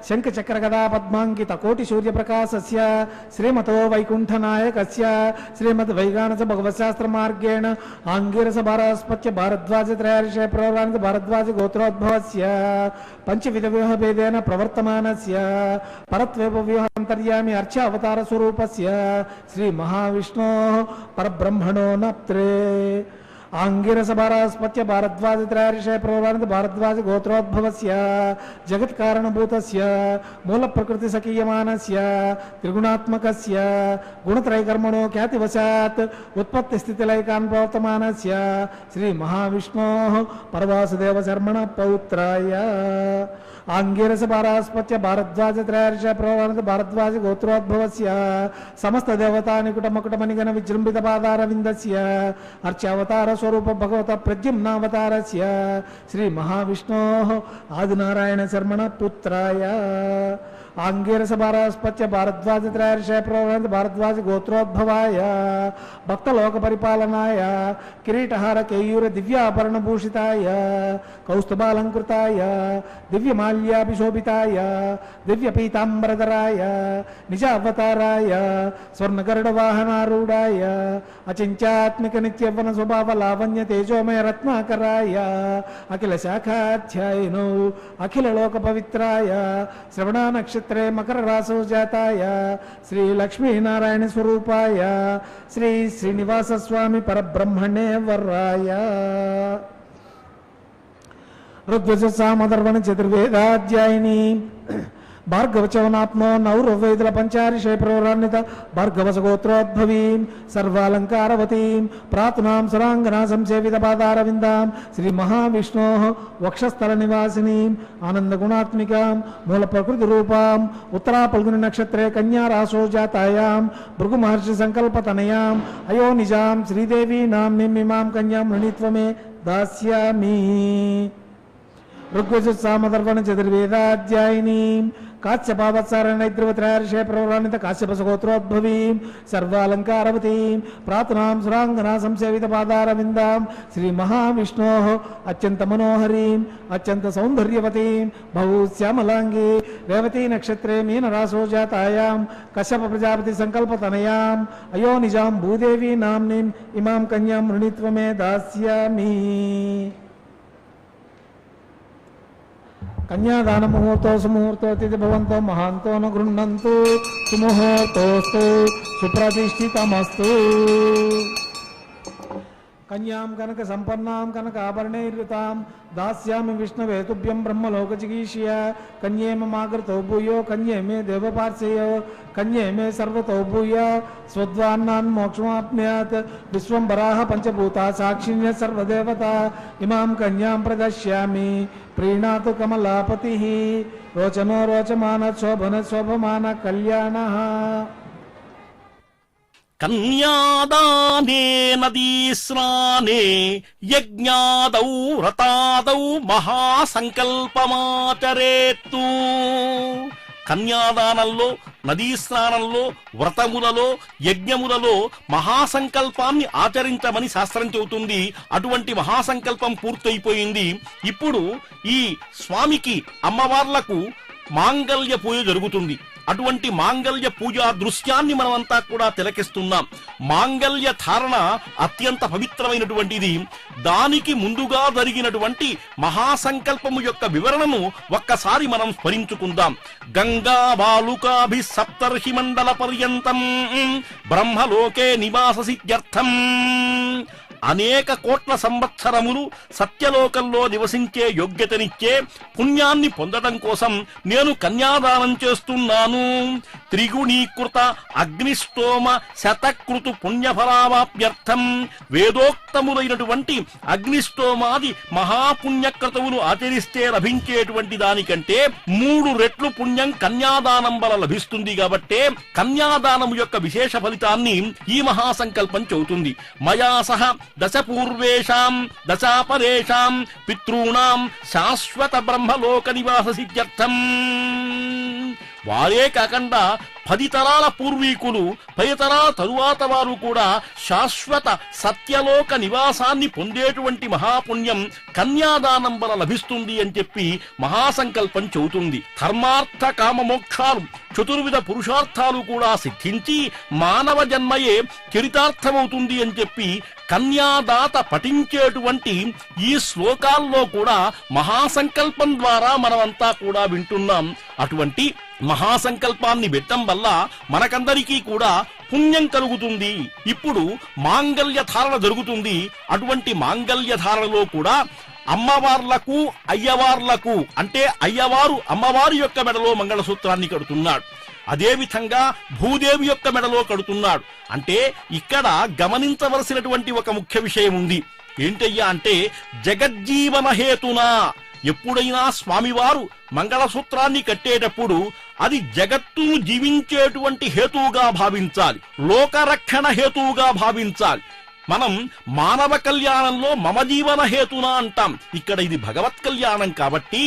शंख चक्र गदा पद्मांकित कोटि सूर्य प्रकाशस्य श्रीमतो वैकुंठ नायकस्य श्रीमद् वैगानस भगवत शास्त्र मार्गेण आंगिरस भारस्पत्य भारद्वाज त्रयार्षे प्रवरान्त भारद्वाज गोत्रोद्भवस्य पंचविध व्यूह भेदेन प्रवर्तमानस्य परत्वेव व्यूह अंतर्यामि अर्च अवतार स्वरूपस्य श्री महाविष्णु परब्रह्मणो नप्त्रे आंगिरस भारस्पत्य भारद्वाज त्रयार्षे प्रवरान्त भारद्वाज गोत्रोद्भवस्य जगत् कारणभूतस्य मूल प्रकृति सकीयमानस्य त्रिगुणात्मकस्य गुणत्रयकर्मणो ख्यातिवशात् उत्पत्ति स्थिति लयकान् प्रवर्तमानस्य श्री महाविष्णोः परवासुदेव शर्मण पौत्राय आंगिरस भारस्पत्य भारद्वाज त्रयार्षे प्रवरान्त भारद्वाज गोत्रोद्भवस्य समस्त देवता निकुट मकुट मणिगण विजृंभित पादारविन्दस्य अर्चावतार स्वरूप भगवत प्रद्युम्नावतारस्य श्री महाविष्णोः आदिनारायण शर्मण पुत्राय आंगिरस भारस्पत्य भारद्वाज त्रयार्षे प्रवरान्त भारद्वाज गोत्रोद्भवाय भक्तलोक परिपालनाय किरीटहार केयूर दिव्याभरण भूषिताय कौस्तुभालंकृताय दिव्य माल्याभिशोभिताय दिव्य पीतांबरधराय निज अवताराय स्वर्ण गरुड़ वाहनारूढ़ाय अचिंत्यात्मिक नित्यवन स्वभाव लावण्य तेजोमय रत्नाकराय अखिल शाखाध्यायिनो अखिल लोक पवित्राय श्रवणा नक्षत्रे मकर रासो जाताय श्री लक्ष्मी नारायण स्वरूपाय श्री श्रीनिवास स्वामी परब्रह्मणे वर्राय ऋग्वेद सामधर्वण चतुर्वेदाध्यायिनी भार्गवचवनात्मो नौर्वेदल पंचारिषे प्रवरान्वित भार्गवस गोत्रोद्भवीं सर्वालंकारवतीं प्रातुनां सरांगना संसेवित पादारविन्दां श्री महाविष्णोः वक्षस्थल निवासिनीं आनंद गुणात्मिकां मूल प्रकृति रूपां उत्तरा पल्गुनि नक्षत्रे कन्या रासो जातायां भृगु महर्षि संकल्पतनयां अयो निजां श्रीदेवी नाम्नीं इमां कन्यां वृणीत्व मे दास्यामि ऋग्वेद सामधर्वण चतुर्वेदाध्यायिनी काश्यपावत्सारणैद्रवत्रयार्षे प्रवरान्वित काश्यपसगोत्रोद्भवीं सर्वालंकारवतीं प्रातुनां सुरांगना संसेवित पादारविन्दां श्री महाविष्णोः अत्यंत मनोहरीं अत्यंत सौंदर्यवतीं बहुश्यामलांगी रेवती नक्षत्रे मीन रासो जातायां कश्यप प्रजापति संकल्पतनयां अयो निजां भूदेवी नाम्नीं इमां कन्यां वृणीत्व मे दास्यामि कन्यादान मुहूर्तो सुमुहूर्तो तिथि भवन्तो महान्तो न गृह्णन्तु सुमुहूर्तोस्तु सुप्रतिष्ठितमस्तु कन्यां कनक संपन्नां कनक आभरणैर्युतां दास्यामि विष्णवे तुभ्यं ब्रह्मलोकजिगीषय कन्ये ममागृतो भूयो कन्ये मे देवपार्श्वयो कन्ये मे सर्वतो भूय स्वद्वान्नान् मोक्षमाप्नुयात् विश्वम्भराः पंचभूता साक्षिण्य सर्वदेवता इमां कन्यां प्रदश्यामि प्रीणातु कमलापतिः रोचनो रोचमान शोभन शोभमान कल्याणः కన్యాదానే నదీ స్నానే యజ్ఞాదౌ వ్రతాదౌ మహాసంకల్పమాచరేత్తు. కన్యాదానంలో, నదీ స్నానంలో, వ్రతములలో, యజ్ఞములలో మహాసంకల్పాన్ని ఆచరించమని శాస్త్రం చెబుతుంది. అటువంటి మహాసంకల్పం పూర్తయిపోయింది. ఇప్పుడు ఈ స్వామికి, అమ్మవార్లకు మాంగళ్య పూజ జరుగుతుంది. అటువంటి మాంగళ్య పూజా దృశ్యాన్ని మనమంతా కూడా తిలకిస్తున్నాం. మాంగళ్య ధారణ అత్యంత పవిత్రమైనటువంటిది. దానికి ముందుగా జరిగినటువంటి మహాసంకల్పము యొక్క వివరణను ఒక్కసారి మనం స్మరించుకుందాం. గంగా బాలుకాభి సప్తర్షి మండల పర్యంతం బ్రహ్మలోకే నివాస సిద్ధ్యర్థం. అనేక కోట్ల సంవత్సరములు సత్యలోకంలో నివసించే యోగ్యతనిచ్చే పుణ్యాన్ని పొందడం కోసం నేను కన్యాదానం చేస్తున్నాను. త్రిగుణీకృత అగ్నిష్టోమ శతకృతు పుణ్యఫలావాప్యర్థం. వేదోక్తములైనటువంటి అగ్నిష్టోమాది మహాపుణ్యక్రతువులు ఆచరిస్తే లభించేటువంటి దానికంటే 3 రెట్లు పుణ్యం కన్యాదానం వల్ల లభిస్తుంది. కాబట్టే కన్యాదానము యొక్క విశేష ఫలితాన్ని ఈ మహాసంకల్పం చెబుతుంది. మయా సహ దశపూర్వేషాం దశాపరేషాం పితॄణాం శాశ్వత బ్రహ్మలోక నివాస సిద్ధ్యర్థం. వారే కాకుండా 10 తరాల పూర్వీకులు, 10 తరాల తరువాత వారు కూడా శాశ్వత సత్యలోక నివాసాన్ని పొందేటువంటి మహాపుణ్యం కన్యాదానం వల్ల లభిస్తుంది అని చెప్పి మహాసంకల్పం చెబుతుంది. ధర్మార్థ కామ మోక్షాలు, చతుర్విధ పురుషార్థాలు కూడా సిద్ధించి మానవ జన్మయే చరితార్థమవుతుంది అని చెప్పి కన్యాదాత పఠించేటువంటి ఈ శ్లోకాల్లో కూడా మహాసంకల్పం ద్వారా మనమంతా కూడా వింటున్నాం. అటువంటి మహాసంకల్పాన్ని పెట్టడం వల్ల మనకందరికీ కూడా పుణ్యం కలుగుతుంది. ఇప్పుడు మాంగళ్య ధారణ జరుగుతుంది. అటువంటి మాంగళ్య ధారణలో కూడా అమ్మవార్లకు, అయ్యవార్లకు, అంటే అయ్యవారు అమ్మవారి యొక్క మెడలో మంగళసూత్రాన్ని కడుతున్నాడు. అదేవిధంగా భూదేవి యొక్క మెడలో కడుతున్నాడు. అంటే ఇక్కడ గమనించవలసినటువంటి ఒక ముఖ్య విషయం ఉంది. ఏంటయ్యా అంటే, జగజ్జీవన హేతునా, ఎప్పుడైనా స్వామివారు మంగళసూత్రాన్ని కట్టేటప్పుడు అది జగత్తును జీవించేటువంటి హేతువుగా భావించాలి, లోకరక్షణ హేతువుగా భావించాలి. మనం మానవ కళ్యాణంలో మమ జీవన హేతునా అంటాం. ఇక్కడ ఇది భగవత్ కళ్యాణం కాబట్టి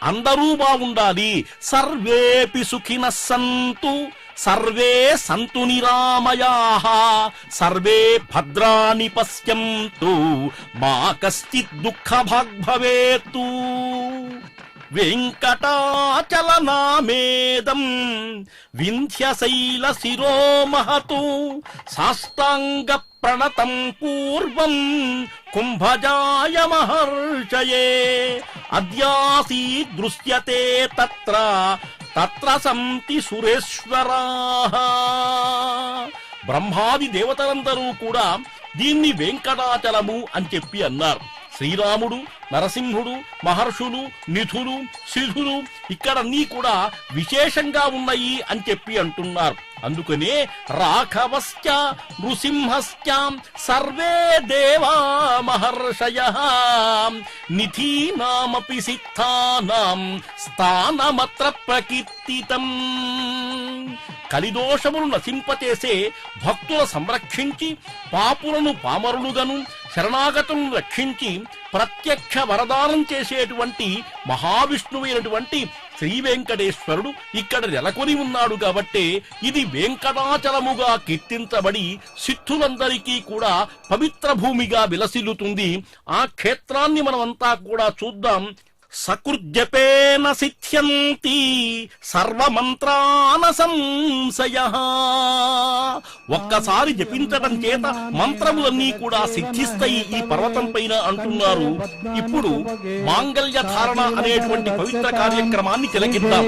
అందరూ బాగుండాలి. సర్వేపి సుఖినః సంతు, సర్వే సంతు నిరామయాః, సర్వే భద్రాణి పశ్యంతు, మా కశ్చిత్ దుఃఖభాగ్ భవేత్తు. వెంకటాచలనామేదం వింధ్యశైల శిరోమహతు, సాష్టాంగ ప్రణతం పూర్వం కుంభజాయ మహర్షయే. అద్యాసీ దృశ్యతే తత్ర తత్ర సంతి సురేశ్వరాః. బ్రహ్మాది దేవతలందరూ కూడా దీన్ని వెంకటాచలము అని చెప్పి అన్నారు. శ్రీరాముడు, నరసింహుడు, మహర్షులు, నిధులు, సిధులు ఇక్కడన్నీ కూడా విశేషంగా ఉన్నాయి అని చెప్పి అంటున్నారు. అందుకనే రాఘవశ్చ నృసింహశ్చ సర్వే దేవా మహర్షయః, నిధీనామపి సిద్ధానాం స్థానమత్ర ప్రకీర్తితం. కలిదోషములు నశింపచేసే భక్తుల సంరక్షించి, పాపులను పామరులుగను, శరణాగతులను రక్షించి ప్రత్యక్ష వరదానం చేసేటువంటి మహావిష్ణువైనటువంటి శ్రీ వెంకటేశ్వరుడు ఇక్కడ నెలకొని ఉన్నాడు. కాబట్టి ఇది వెంకటాచలముగా కీర్తించబడి సిద్ధులందరికీ కూడా పవిత్ర భూమిగా విలసిల్లుతుంది. ఆ క్షేత్రాన్ని మనమంతా కూడా చూద్దాం. సకృజ్జపేన సిద్ధ్యంతి సర్వమంత్రాన సంశయః. ఒక్కసారి జపించడం చేత మంత్రములన్నీ కూడా సిద్ధిస్తాయి ఈ పర్వతం పైన అంటున్నారు. ఇప్పుడు మాంగళ్య ధారణ అనేటువంటి పవిత్ర కార్యక్రమాన్ని తిలకిద్దాం.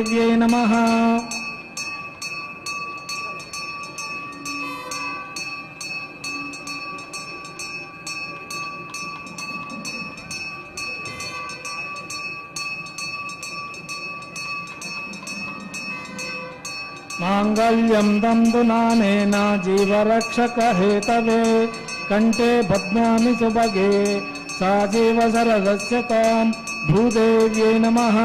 మాంగళ్యం దందునానేన జీవరక్షక హేతవే, కంఠే బధ్నామి సుభగే సాజీవ సరదస్య తాం భూదేవ్యై నమః.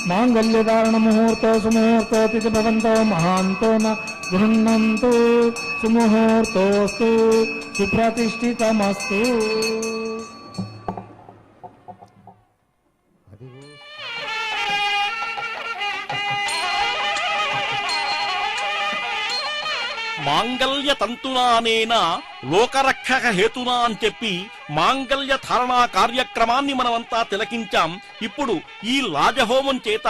మాంగళ్యధారణ ముహూర్తో సుముహూర్తో తిథి భవంతో మహాంతో న గృహ్ణంతు సుముహూర్తోస్తు సుప్రతిష్ఠితమస్తు. మాంగళ్య తంతునానేన లోకరక్షక హేతునా అని చెప్పి మాంగళ్య ధారణా కార్యక్రమాన్ని మనమంతా తిలకించాం. ఇప్పుడు ఈ లాజహోమం చేత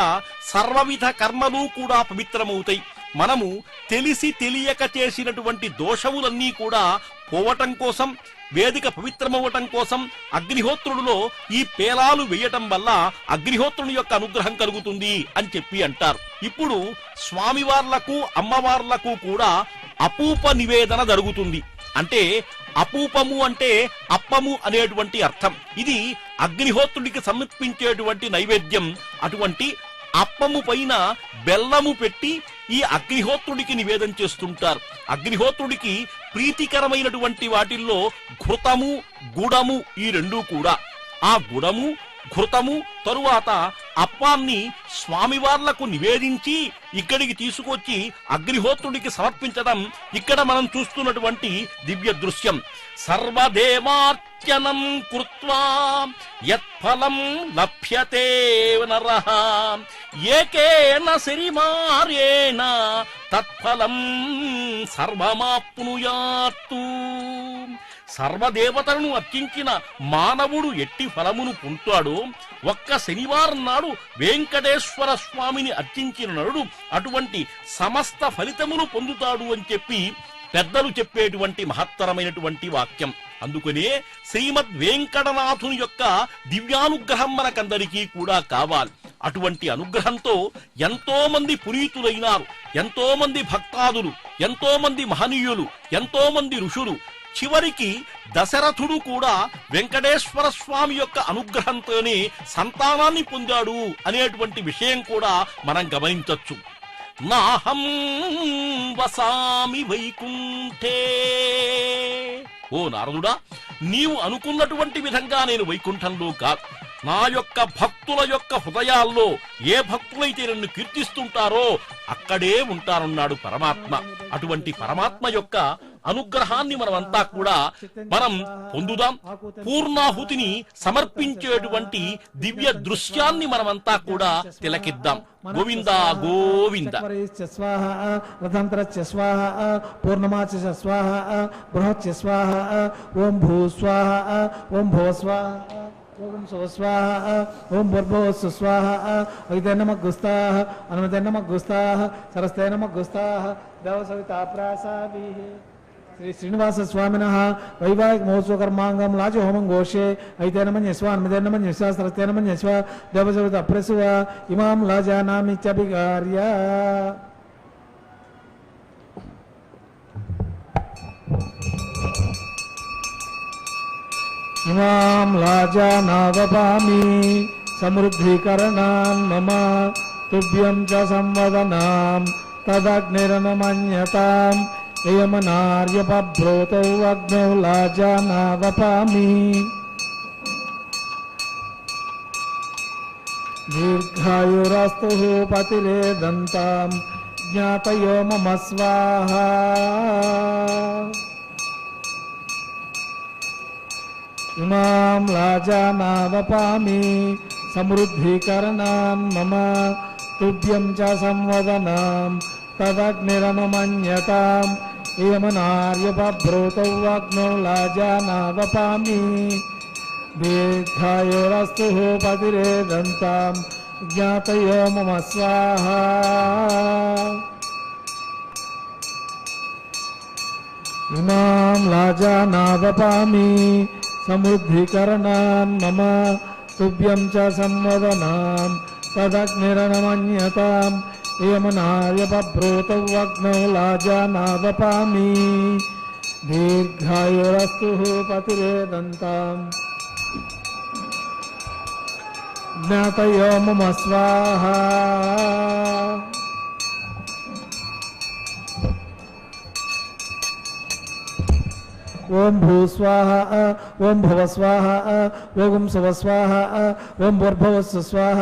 సర్వవిధ కర్మలు కూడా పవిత్రమవుతాయి. మనము తెలిసి తెలియక చేసినటువంటి దోషములన్నీ కూడా పోవటం కోసం, వేదిక పవిత్రమవ్వటం కోసం అగ్నిహోత్రుడిలో ఈ పేలాలు వేయటం వల్ల అగ్నిహోత్రుని యొక్క అనుగ్రహం కలుగుతుంది అని చెప్పి అంటారు. ఇప్పుడు స్వామివార్లకు అమ్మవార్లకు కూడా అపూప నివేదన జరుగుతుంది. అంటే అపూపము అంటే అప్పము అనేటువంటి అర్థం. ఇది అగ్నిహోత్రుడికి సమర్పించేటువంటి నైవేద్యం. అటువంటి అప్పము పైన బెల్లము పెట్టి ఈ అగ్నిహోత్రుడికి నివేదన చేస్తుంటారు. అగ్నిహోత్రుడికి ప్రీతికరమైనటువంటి వాటిల్లో ఘృతము, గుడము ఈ రెండూ కూడా. ఆ గుడము, ఘృతము తరువాత అప్పాన్ని స్వామివార్లకు నివేదించి ఇక్కడికి తీసుకొచ్చి అగ్నిహోత్రుడికి సమర్పించడం ఇక్కడ మనం చూస్తున్నటువంటి దివ్య దృశ్యం. సర్వదేవార్చనం కృత్వా యత్ఫలం లభ్యతే నరః ఏకేన శరీమారేణ తత్ఫలం సర్వమాప్నుయాత్తు. సర్వదేవతలను అర్చించిన మానవుడు ఎట్టి ఫలమును పొందుతాడో, ఒక్క శనివారం నాడు వెంకటేశ్వర స్వామిని అర్చించిన నరుడు అటువంటి సమస్త ఫలితమును పొందుతాడు అని చెప్పి పెద్దలు చెప్పేటువంటి మహత్తరమైనటువంటి వాక్యం. అందుకనే శ్రీమద్ వెంకటనాథుని యొక్క దివ్యానుగ్రహం మనకందరికీ కూడా కావాలి. అటువంటి అనుగ్రహంతో ఎంతో మంది పునీతులైనారు, ఎంతో మంది భక్తాదులు, ఎంతో మంది మహనీయులు, ఎంతో మంది ఋషులు. చివరికి దశరథుడు కూడా వెంకటేశ్వర స్వామి యొక్క అనుగ్రహంతోనే సంతానాన్ని పొందాడు అనేటువంటి విషయం కూడా మనం గమనించవచ్చు. నాహం వసామి వైకుంఠే. ఓ నారదుడా, నీవు అనుకున్నటువంటి విధంగా నేను వైకుంఠంలో కాదు. నా యొక్క భక్తుల యొక్క హృదయాల్లో ఏ భక్తులైతే నన్ను కీర్తిస్తుంటారో అక్కడే ఉంటారన్నాడు పరమాత్మ. అటువంటి పరమాత్మ యొక్క అనుగ్రహాన్ని మనమంతా కూడా మనం పొందుదాం. పూర్ణాహుతిని సమర్పించేటువంటి దివ్య దృశ్యాన్ని మనమంతా కూడా తిలకిద్దాం. గోవింద గోవింద. పూర్ణమాచ స్వాహ, బృహచ్చ స్వాహ, ఓం భూ స్వాహ, ఓం భువ స్వాహ, ఓం స్వాహ, ఓం భూర్భువస్సు స్వాహ. అగితే నమః గుస్తాః, అనుమతే నమః గుస్తాః, సరస్తే నమః గుస్తాః, దేవ సవితా ప్రాసాభిః. శ్రీ శ్రీనివాస స్వామినః వైవాహిక మహోత్సవ కర్మాంగం లాజహోమం ఘోషే అయితే నమన్యస్వ, అనుమతే నమన్యస్వ, సరస్తే నమన్యస్వ, దేవ సవితా ప్రసువ ఇమాం లాజానామిత్యభికార్య. ఇమాం లాజానావపామి సమృద్ధీకరణాన్ మమ తుభ్యం చ సంవదనాం తదగ్నిరనుమన్యతాం యమనార్యపభ్రోతౌ అగ్నౌ లాజానావపామి. దీర్ఘాయురస్తు పతిరేదంతాం జ్ఞాతయో మమ స్వాహా. ఇమాం లాజానావపామి సమృద్ధీకరణాన్ మమ తుభ్యం చ సంవదనాం తదగ్నిరనుమన్యతాం యమనార్యపభ్రోతౌ అగ్నౌ లాజానావపామి. దీర్ఘాయురస్తు పతిరేదంతాం జ్ఞాతయో మమ స్వాహా. ఇమాం లాజానావపామి సమృద్ధీకరణాన్ మమ తుభ్యం చ సంవదనాం తదగ్నిరనుమన్యతాం యమనార్యపభ్రోతౌ అగ్నౌ లాజానావపామి. దీర్ఘాయురస్తు పతిరేదంతాం జ్ఞాతయో మమ స్వాహా. ఓం భూ స్వాహ ఓం భువ స్వాహ ఓం శువ స్వాహ ఓం భూర్భువస్సు స్వాహ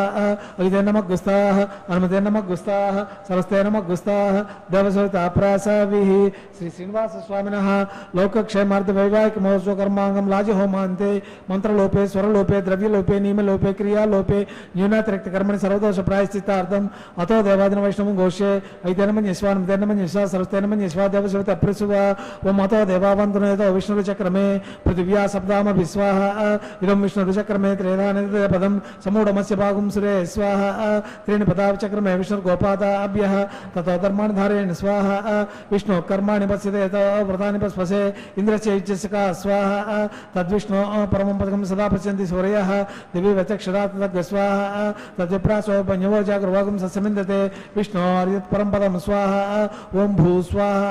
అగితే నమగ్గుస్తాః హనుమతే నమగ్గుస్తాః సరస్తే నమగ్గుస్తాః దేవసవితాప్రాసావిః శ్రీ శ్రీనివాస స్వామినః లోకక్షేమార్థ వైవాహిక మహోత్సవ కర్మాంగం లాజహోమాంతే మంత్రలోపే స్వరలోపే ద్రవ్యలోపే నియమలోపే క్రియాలోపే న్యూనాతిరిక్త కర్మని సర్వదోష ప్రాయశ్చిత్తార్థం అతో దేవాదిన వైష్ణవం ఘోషే ఐతేనమన్యస్వా నమతేనమన్యస్వా సరస్తేనమన్యస్వా దేవసవిత అప్రసువ ఓం అతో దేవావంతనేతో విష్ణురుచక్రమే పృథివ్యా సప్తామభి స్వాహ ఇదం విష్ణురుచక్రమే త్రేధానిత పదం సమూఢమస్య భాగం సురే స్వాహ త్రీణి పదాచక్రమే విష్ణుర్గోపాదాభ్యః తతో ధర్మాణి ధారయేణ స్వాహ విష్ణు కర్మాణి పశ్యతే వ్రతాని పస్పసే ఇంద్రస్య ఇచ్చస్యకా స్వాహ తద్విష్ణు పరమం పదకం సదా పశ్యంతి సూర్యః దివి వచక్షరా తద్గస్వాహ తద్విప్రాసో పన్యవో జాగృవాగం సస్యమిందతే విష్ణు అర్యత్ పరం పదం స్వాహ ఓం భూ స్వాహ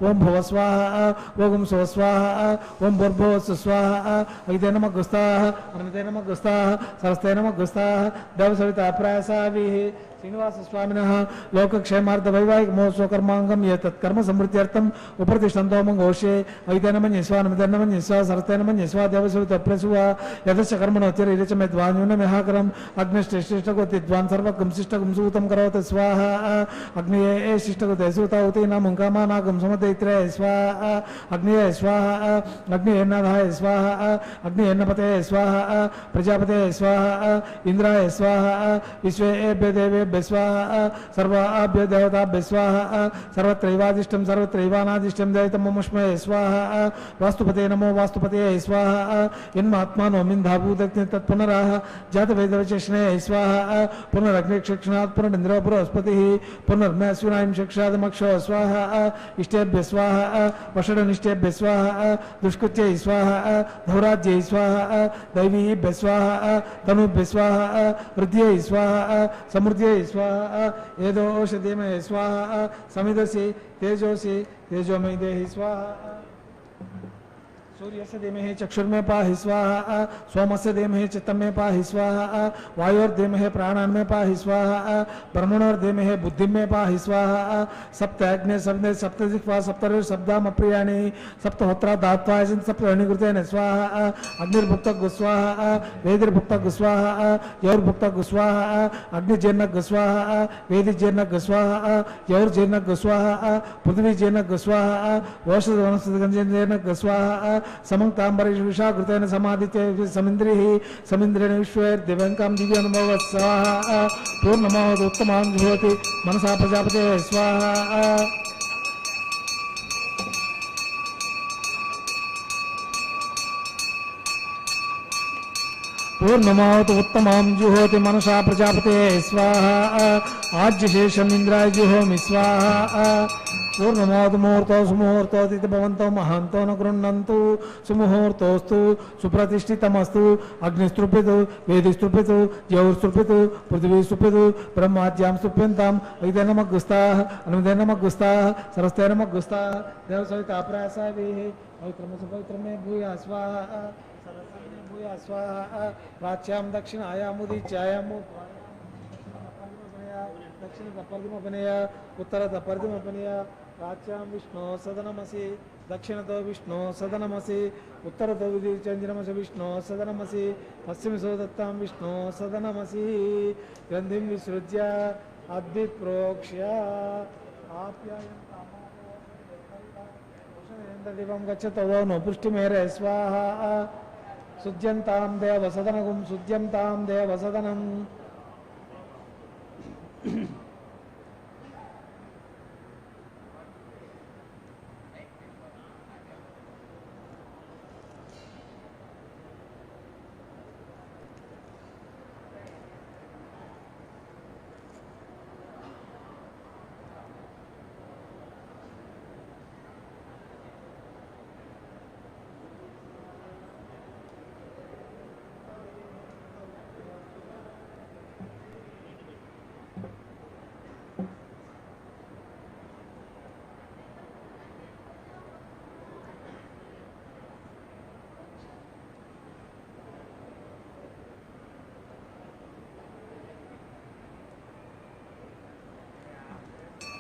ఓం భువ స్వాహ ఓం శువ స్వాహ ఓం భూర్భువస్సు స్వాహ అగితే నమగ్గుస్తాః హనుమతే నమగ్గుస్తాః సరస్తే నమగ్గుస్తాః దేవసవితాప్రాసావిః శ్రీనివాస స్వామినః లోకక్షేమార్థ వైవాహిక మహోత్సవ కర్మాంగం ఏతత్ కర్మ సమృద్ధ్యర్థం ఉపరతిష్టంతో ఘోషే ఐతేనమన్యస్వా నమతేనమన్యస్వా సరస్తేనమన్యస్వా దేవసవితప్రసువ యదశ కర్మణోత్తిరిచ మే ద్వాన్యూనమిహాకరం అగ్నిష్టిష్టగోతిద్వాన్ సర్వగం శిష్టగం సూతం కరోతి స్వాహ అగ్నియే శిష్టగోతే సూతావతి నామం కామానాగం సమదైత్రే స్వాహ అగ్నియే స్వాహ అగ్నియేన్నాధాయ స్వాహ అగ్నియేన్నపతే స్వాహ ప్రజాపతే స్వాహ ఇంద్రాయ స్వాహ విశ్వేభ్య దేవేభ్య స్వాహ సర్వాభ్య దేవతాభ్య స్వాహ సర్వత్రైవాదిష్టం సర్వత్రైవానాదిష్టం దైతమముష్మే స్వాహ వాస్తుపతే నమో వాస్తుపతే స్వాహ యన్మాత్మానో మింధాభూతజ్ఞ తత్పునరాః జాతవేదవచష్ణే స్వాహ పునరగ్నిక్షక్షణాత్ పునరింద్రో బృహస్పతిః పునర్మేశ్వరాయం శిక్షాదమక్షో స్వాహ ఇష్టేభ్య స్వాహ వషడనిష్టేభ్య స్వాహ దుష్కృత్యై స్వాహ ధౌరాజ్యై స్వాహ దైవీభ్య స్వాహ తనుభ్య స్వాహ వృద్ధ్యై స్వాహ సమృద్ధ్యై స్వాహ ఏదోషధీమహే స్వాహ సమిదసి తేజోసి తేజోమయ దేహి స్వాహ सूर्यस्य धीमहि चक्षुर्मे पाहि स्वाहा सोमस्य धीमहि चित्तमे पाहि स्वाहा वायोर्धीमहि प्राणान्मे पाहि स्वाहा ब्रह्मणोर्धीमहि बुद्धिमे पाहि स्वाहा सप्त अग्ने सप्त सप्तजिह्वा सप्तर्षब्दामप्रियाणि सप्तहोत्रा दात्वा सप्तनिकृतेन स्वाहा अग्निर्भुक्त गुस्वाहा वेदिर्भुक्त गुस्वाहा यौर्भुक्त गुस्वाहा अग्निजीर्ण गुस्वाहा वेदिजीर्ण गुस्वाहा यौर्जीर्ण गुस्वाहा पृथ्वीजीर्ण गुस्वाहा औषध वनस्पतिजीर्ण गुस्वाहा समंतांबरीष विषाकृतेन समादित्य समिंद्रिः समिंद्रेण विश्वैर्दिव्यंकां दिव्यानुभवः स्वाहा पूर्णमावत् उत्तमां जुहोति मनसा प्रजापते स्वाहा पूर्णमावत् उत्तमां जुहोति मनसा प्रजापते स्वाहा आज्यशेषम् इन्द्राय जुहोमि स्वाहा पूर्णमावत् मुहूर्तो सुमुहूर्तोदिति भवन्तो महान्तो न गृह्णन्तु सुमुहूर्तोस्तु सुप्रतिष्ठितमस्तु अग्निस्तृप्यतु वेदिस्तृप्यतु जौर्स्तृप्यतु पृथिवीस्तृप्यतु ब्रह्माद्यां स्तृप्यन्ताम् अगिते नमग्गुस्ताः हनुमते नमग्गुस्ताः सरस्ते नमग्गुस्ताः देवसविताप्रासाभिः पवित्रमे भूया स्वाहा सरस्वती भूया स्वाहा प्राच्यां दक्षिणायामुदीच्यायामु दक्षिणतपर्दिमपनय उत्तरतपर्दिमपनय प्राच्यां विष्णो सदनमसि दक्षिणतो विष्णो सदनमसि उत्तरतो विधिचन्द्रमसि विष्णो सदनमसि पश्चिमसो दत्तां विष्णो सदनमसि ग्रन्थिं विसृज्य अद्भिप्रोक्ष्य आप्यायं गच्छतो नो पुष्टिमेरे स्वाहा सुज्यन्तां देवसदनगुं सुज्यन्तां देवसदनम्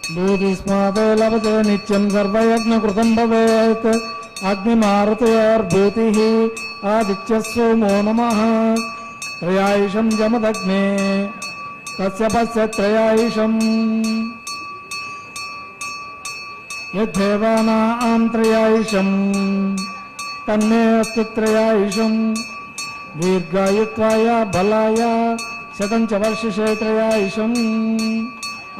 भूतिस्मात् लभते नित्यं सर्वयज्ञकृतं भवेत् అగ్నిమారుతయోర్భూతిః ఆదిత్యస్సోమో నమః త్రయాయుషం జమదగ్నే కశ్యపస్య త్రయాయుషం యద్దేవానాం త్రయాయుషం తన్మే అస్తు త్రయాయుషం దీర్ఘాయుత్వాయ బలాయ శతం చ వర్షిషే త్రయాయుషం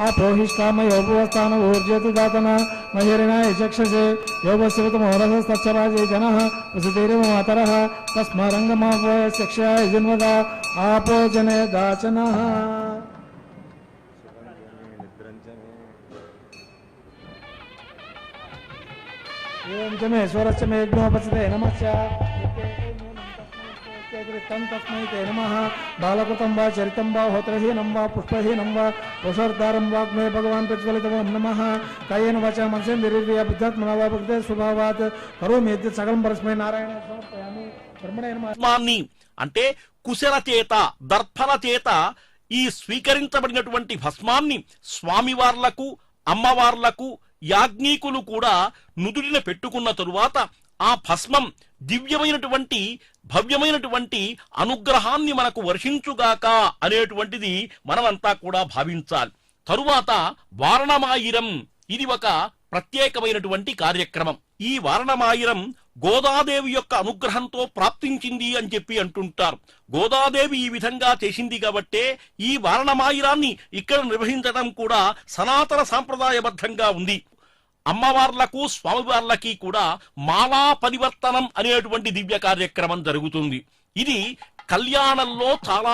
ఆపోహిష్టామయోపవస్థాన ఊర్జతి దాతన మహిరిణాయ చక్షసే యోగశివతమోరసస్తచ్చరాజే జనః వసుతేరివ మాతరః తస్మరంగమావయ శిక్షాయ జన్మదా ఆపో జనే దాచనః ఏం చ మే స్వరశ్చ మే యజ్ఞోపసతే నమశ్చ తస్మై తే నమః బాలకృతం వా చరితం వా హోత్రహీనం వా పుష్పహీనం వా పుషార్ధారం వాగ్మే భగవాన్ ప్రజ్వలితం నమః కాయేన వాచా మనసేంద్రియా బుద్ధాత్మనా వా భక్తే స్వభావాత్ కరోమి యద్యత్ సకలం పరస్మై నారాయణ సమర్పయామి బ్రహ్మణే నమః. భస్మాన్ని అంటే కుశల చేత దర్భల చేత ఈ స్వీకరించబడినటువంటి భస్మాన్ని స్వామివార్లకు అమ్మవార్లకు యాజ్ఞికులు కూడా నుదుటిన పెట్టుకున్న తరువాత ఆ భస్మం దివ్యమైనటువంటి భవ్యమైనటువంటి అనుగ్రహాన్ని మనకు వర్షించుగాక అనేటువంటిది మనమంతా కూడా భావించాలి. తరువాత వారణమాయిరం, ఇది ఒక ప్రత్యేకమైనటువంటి కార్యక్రమం. ఈ వారణమాయిరం గోదాదేవి యొక్క అనుగ్రహంతో ప్రాప్తించింది అని చెప్పి అంటుంటారు. గోదాదేవి ఈ విధంగా చేసింది కాబట్టే ఈ వారణమాయిరాన్ని ఇక్కడ నిర్వహించడం కూడా సనాతన సాంప్రదాయబద్ధంగా ఉంది. అమ్మవార్లకు స్వామివార్లకి కూడా మాలా పరివర్తనం అనేటువంటి దివ్య కార్యక్రమం జరుగుతుంది. ఇది కళ్యాణంలో చాలా